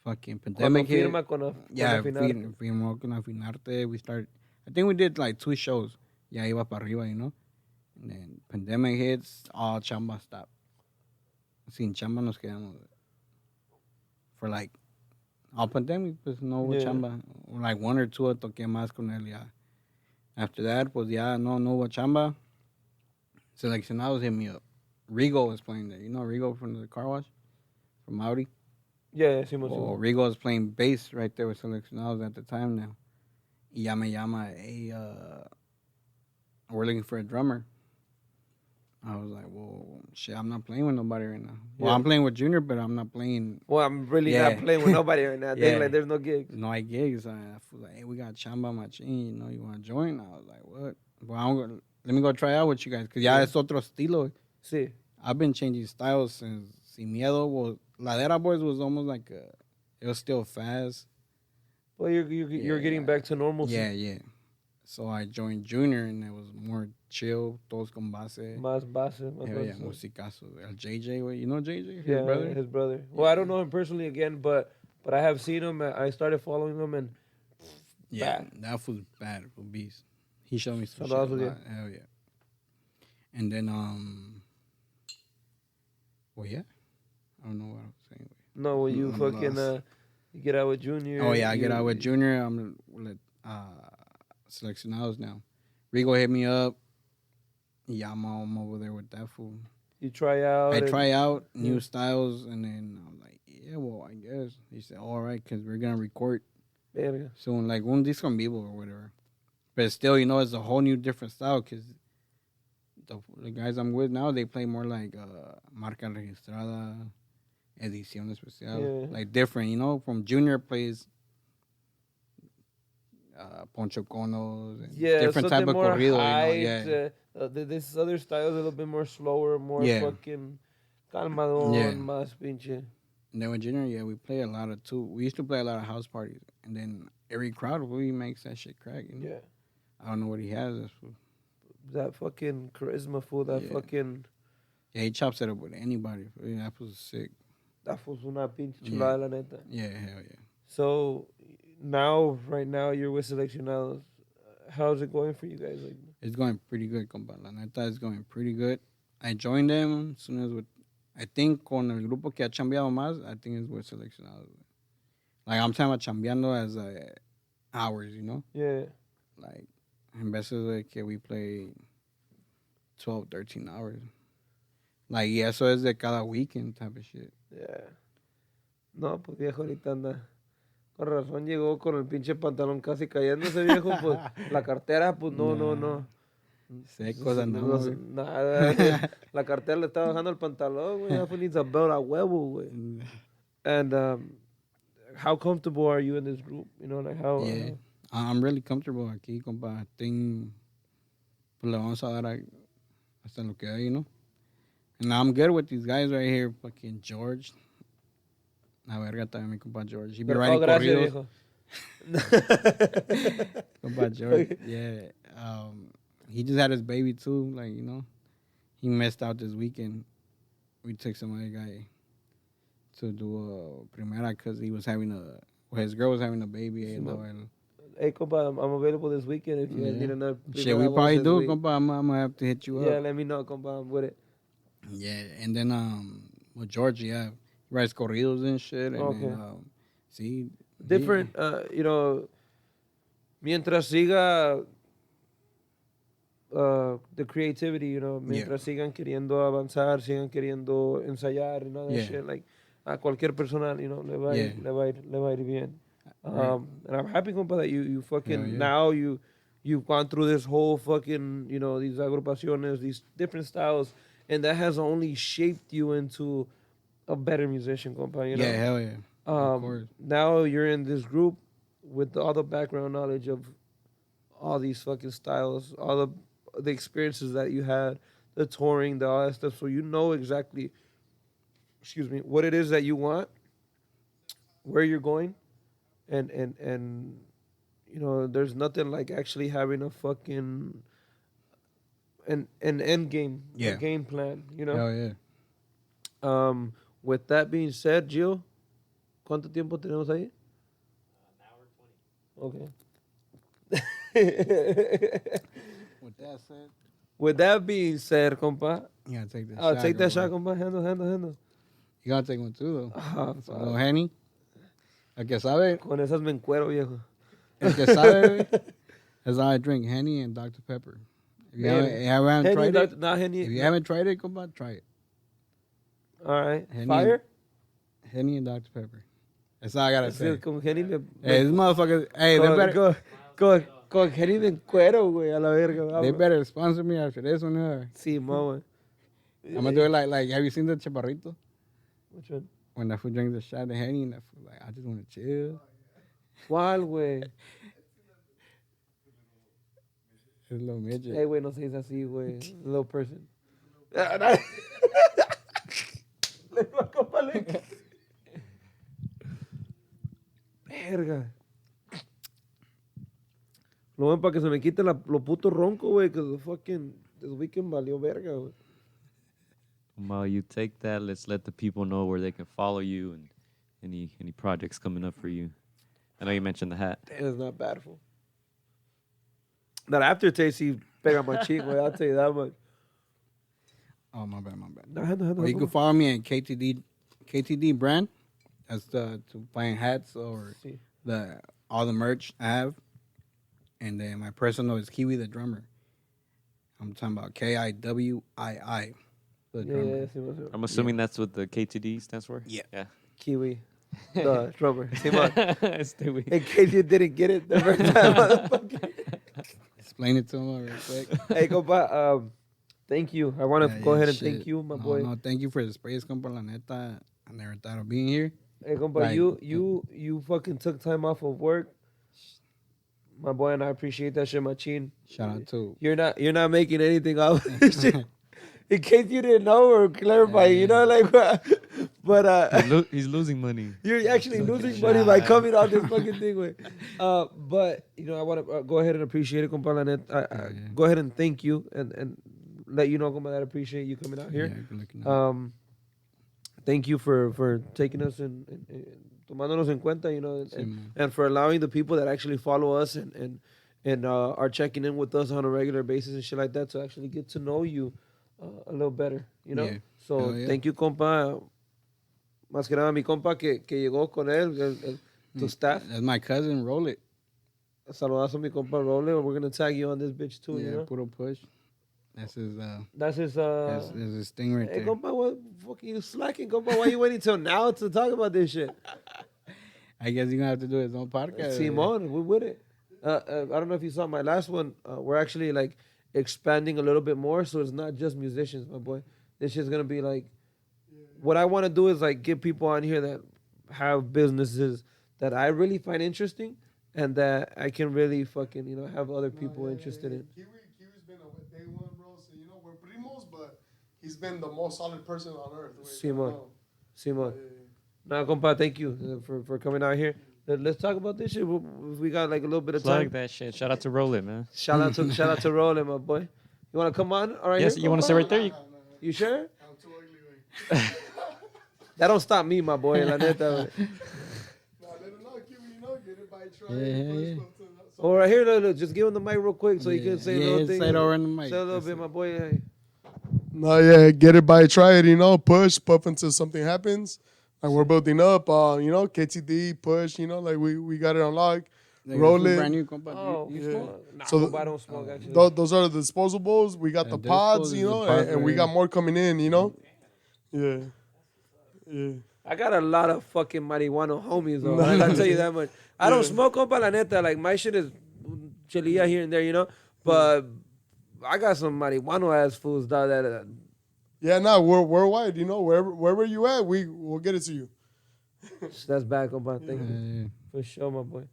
Fucking pandemic hit.
Firmó
con Afinarte. We started, I think we did like 2 shows. Ya iba para arriba, you know? And then pandemic hits, all chamba stopped. Sin chamba nos quedamos. For like, all pandemic, pues no hubo chamba. Like 1 or 2 toqué más con él ya. After that, pues ya no hubo chamba. Seleccionados hit me up. Rigo was playing there. You know Rigo from the car wash? From Audi?
Yeah, sí,
Well, Rigo was playing bass right there with Seleccionados at the time now. Y ya me llama, hey, we're looking for a drummer. I was like, well, shit, I'm not playing with nobody right now. Well, I'm playing with Junior, but I'm not playing.
Well, I'm really not playing with nobody right now. Like, there's no gigs.
No hay gigs. I was like, hey, we got Chamba Machine. You know, you want to join? I was like, what? Well, let me go try out with you guys. Because ya es otro estilo.
Sí.
I've been changing styles since Sin Miedo. Well, Ladera Boys was almost like it was still fast.
Well, you're getting back to normalcy.
Yeah. So I joined Junior, and it was more chill, todos con base.
Más base.
Hell yeah, musicazos. El JJ, you know JJ?
His brother. Well, I don't know him personally again, but I have seen him. I started following him, and
that was bad, for beast. He showed me some
shit.
Hell yeah. And then, well, yeah. I don't know what I was saying.
No, when you fucking you get out with Junior.
Oh yeah, I get out with Junior. I'm with Seleccionados now. Rigo hit me up. Yeah, I'm over there with that fool.
You try out.
I try out new styles, and then I'm like, yeah, well, I guess. He said, all right, because we're gonna record soon, like un disco en vivo or whatever. But still, you know, it's a whole new different style because the guys I'm with now, they play more like marca registrada, edición especial, like different, you know. From Junior plays Poncho Conos, and different type of corrido.
Hyped, you know, this other style is a little bit more slower, more fucking calmadón, más pinche.
And then with Junior, we play a lot of too. We used to play a lot of house parties, and then every crowd really makes that shit crack. You know?
Yeah.
I don't know what he has.
That fucking charisma, fool. That fucking.
Yeah, he chops it up with anybody. That was sick.
That was una pinche chulada, la neta.
Yeah, hell yeah.
So right now, you're with Seleccionados. How's it going for you guys? Like,
it's going pretty good, compa. La neta, it's going pretty good. I joined them as soon as I think con el grupo que ha chambeado más, I think it's with Seleccionados. Like, I'm talking about chambeando as hours, you know?
Yeah.
Like, en veces de que we play 12, 13 hours. Like, y eso es de cada weekend type of shit.
Yeah. No, pues viejo, ahorita anda. Con razón llegó con el pinche pantalón casi cayéndose, viejo. Pues la cartera, pues no.
Secos andamos.
Nada. La cartera le está bajando el pantalón, güey. That needs a belt a huevo, güey. And how comfortable are you in this group? You know, like how...
Yeah. I'm really comfortable aquí, compa. I think pues le vamos a dar hasta lo que hay, you know? And I'm good with these guys right here. Fucking George. La verga también mi compa George. He be writing corridos.
Viejo.
Compa George, yeah. He just had his baby too. Like he missed out this weekend. We took some other guy to do a primera because he was having his girl was having a baby.
Hey, compa, I'm available this weekend if you guys need another.
Shit, we probably do, compa. I'm gonna have to hit you up.
Yeah, let me know, compa. I'm with it.
Yeah, and then with George, yeah, he writes corridos and shit. And
Okay.
then, see,
Different, mientras siga the creativity, mientras sigan queriendo avanzar, sigan queriendo ensayar and all that shit, like a cualquier persona, le va a ir bien. And I'm happy, compa, that you fucking now you've gone through this whole fucking these agrupaciones, these different styles, and that has only shaped you into a better musician, compa.
Yeah, hell yeah. Of course.
Now you're in this group with all the background knowledge of all these fucking styles, all the experiences that you had, the touring, all that stuff. So you know exactly, what it is that you want, where you're going, and there's nothing like actually having a fucking an end game, a game plan.
Hell
yeah. With that being said, Gio, ¿cuánto tiempo tenemos ahí? An hour 20. Okay. With that being said, compa.
You gotta take that
I'll
shot.
take that shot, compa. Handle.
You gotta take one too, though. A little Henny. El que sabe.
Con esas me encuero, viejo.
El que sabe, that's how I drink Henny and Dr. Pepper. If you haven't tried it, if you haven't tried it, come on, try it.
All right. Fire?
Henny and Dr. Pepper. That's all I gotta say.
Con Henny
hey, this motherfucker. Hey, they better.
Con Henny me encuero, güey, a la verga.
They better sponsor me after this one.
Sí, güey.
I'm gonna do it like. Have you seen the Chaparrito?
Which one?
When that fool drinks the shot of Henny and that fool like, I just want to chill.
¿Cuál, güey?
It's a little midget.
Hey, güey, no seas así, güey. Little person. Verga. Lo ven para que se me quite lo puto ronco, güey, que this weekend valió verga, güey.
While you take that, let's let the people know where they can follow you and any projects coming up for you. I know you mentioned the hat.
Damn, it's not bad, fool. That aftertaste, he pega my cheek, güey. I'll tell you that much.
Oh, my bad.
No,
you can follow me at KTD brand. That's to buying hats or all the merch I have. And then my personal is Kiwi the drummer. I'm talking about KIWII. The drummer.
Yeah,
I'm assuming that's what the KTD stands for?
Yeah.
Kiwi, the drummer.
Stay
In case you didn't get it the first time, motherfucker.
Explain it to him real quick.
Hey, compa, thank you. I want to go ahead and thank you, my boy.
No, thank you for the space, compa. La neta, I never thought of being here.
Hey, compa, you fucking took time off of work. My boy, and I appreciate that shit, machine.
Shout out to
you're not making anything off this shit. In case you didn't know or clarify, but
he's losing money.
You're actually losing money by coming on this fucking thing, way. But I want to go ahead and appreciate it, compa. Go ahead and thank you and let you know, compa, that I appreciate you coming out here. Thank you for taking us and tomándonos en cuenta, and for allowing the people that actually follow us and are checking in with us on a regular basis and shit like that to actually get to know you a little better,
Yeah.
So thank you, compa. Más que nada mi compa que llegó con él, tu staff.
That's my cousin, Roll It.
Saludazo mi compa Roll It. We're gonna tag you on this bitch too.
Yeah, puro push. That's his.
That's
his thing right there.
Hey, compa, what fucking you slacking, compa? Why you waiting till now to talk about this shit?
I guess you're gonna have to do his own podcast.
Simon, we with it. I don't know if you saw my last one. We're actually like expanding a little bit more, so it's not just musicians, my boy. This shit's gonna be like, what I want to do is like get people on here that have businesses that I really find interesting and that I can really fucking have other people interested in.
Kiwi's been a day one, bro. So we're primos, but he's been the most solid person on earth.
Simon. Nah, compa, thank you for coming out here. Let's talk about this shit. We got like a little bit of
Plug
time.
that shit. Shout out to Roll It, man.
Shout out to Roland, my boy. You want to come on? All right.
Yes,
here,
you want to sit right there? You,
You sure?
I'm too ugly, güey.
That don't stop me, my boy. La neta, güey.
Nah, let him know, Kiwi, you know, get it by trying.
Yeah.
All right, here, look, just give him the mic real quick so he can say a little thing.
Say it over in the mic.
Say a little bit, my boy. Hey.
No, yeah, get it by try it, you know, push, puff until something happens. Like we're building up, you know, KTD, push, you know, like we got it on lock.
Like,
Roll
this is
it.
brand new, compa.
Oh,
You
yeah.
smoke?
Nah,
So
I don't smoke, actually.
Those are the disposables. We got
Yeah,
the
this
pods,
is
you
the
know,
pods
and we
right
got
here.
more coming in, you know. Yeah. Yeah.
I got a lot of fucking marijuana homies, though. I gotta tell you that much. I don't smoke, compa, la neta. Like, my shit is chelilla here and there, you know? But I got some marijuana ass fools, dog, that
Yeah, no, we're worldwide, you know, wherever you at, we'll get it to you.
that's bad, compa. Thank you.
Yeah.
For sure, my boy.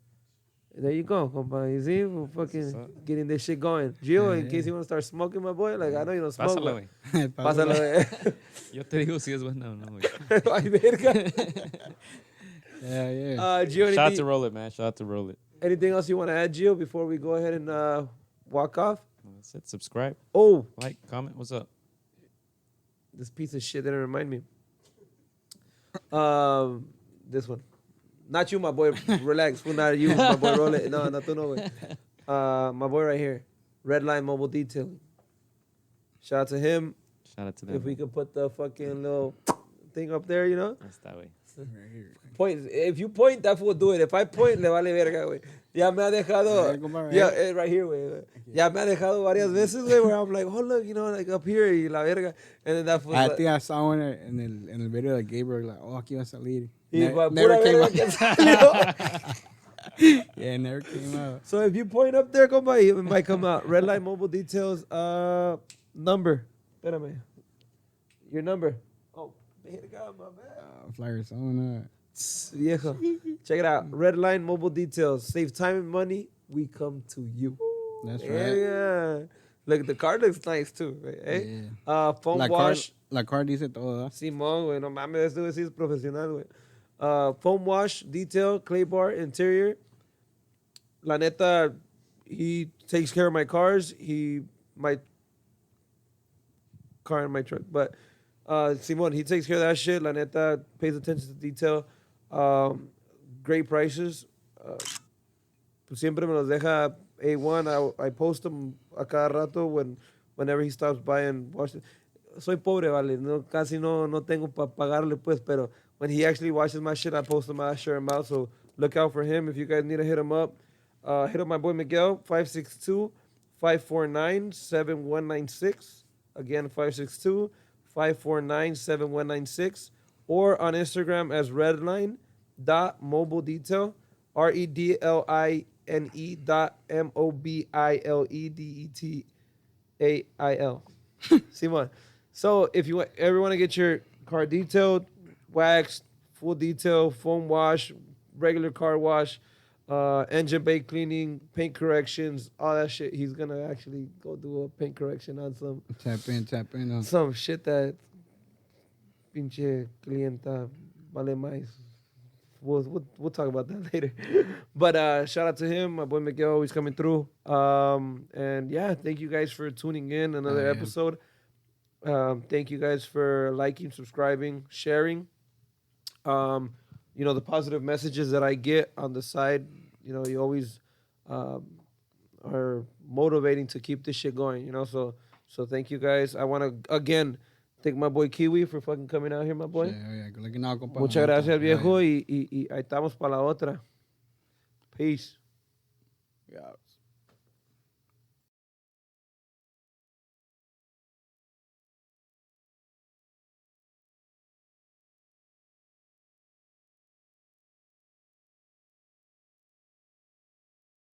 There you go, compa. You see, we're fucking getting this shit going. Gio, in case you want to start smoking, my boy, like, I know you don't smoke.
pásalo,
but-
güey.
Pásalo, eh.
Yo te digo si es bueno o no, güey.
Ay, verga.
Yeah.
Gio,
Shout out to
anything,
Roll It, man. Shout out to Roll It.
anything else you want to add, Gio, before we go ahead and walk off?
That's it. Subscribe,
Oh,
like, comment. What's up?
this piece of shit didn't remind me. This one. Not you, my boy. Relax. Fool, not you, my boy. Roll it. No, not tu, no, way. My boy right here. Redline Mobile Detailing. Shout out to him.
Shout out to them.
If we could put the fucking little thing up there, you know?
That's that way.
Point. If you point, that fool will do it. If I point, le vale verga, güey. Ya me ha dejado. Yeah, right here, güey. Ya me ha dejado varias veces, güey, where I'm like, oh, look, you know, like up here, y la verga. And then that fool.
I think I saw one en el video de Gabriel, like, oh, aquí va a salir.
Y pa-
Never
pura
came
verga
out.
que salió.
Yeah, never came out.
So if you point up there, compa, it might come out. Red Light Mobile Details, number. Espérame. Your number. Oh, verga, my bad.
Flyer song.
Viejo. Check it out. Red Line Mobile Details. Save time and money. We come to you.
That's
Yeah,
right.
yeah. Look, the card looks nice too. Right? Eh? Foam wash.
La card dice todo, ¿verdad?
Simón, güey. No mames, esto sí es profesional, güey. Foam wash, detail, clay bar, interior. La neta, he takes care of my cars. My car and my truck. But Simón, he takes care of that shit. La neta, pays attention to detail. Great prices. Siempre me los deja A1. I post them a cada rato whenever he stops by and washes. Soy pobre, vale. No, casi no tengo para pagarle, pues. Pero when he actually washes my shit, I post them out, share them out. So look out for him. If you guys need to hit him up, hit up my boy Miguel, 562-549-7196. Again, 562-549-7196. Or on Instagram as redline.mobiledetail, redline.mobiledetail. Simon. So if you ever want to get your car detailed, waxed, full detail, foam wash, regular car wash, engine bay cleaning, paint corrections, all that shit, he's going to actually go do a paint correction on some
Tap in.
some shit that pinche clienta vale mais. We'll talk about that later. But shout out to him, my boy Miguel, always coming through. And yeah, thank you guys for tuning in another episode. Thank you guys for liking, subscribing, sharing. You know, the positive messages that I get on the side, you know, you always are motivating to keep this shit going, you know. So thank you guys. I want to again thank my boy Kiwi for fucking coming out here, my boy.
Yeah, looking out, compa.
Muchas gracias, viejo, y ahí estamos para la otra. Peace.
Yeah.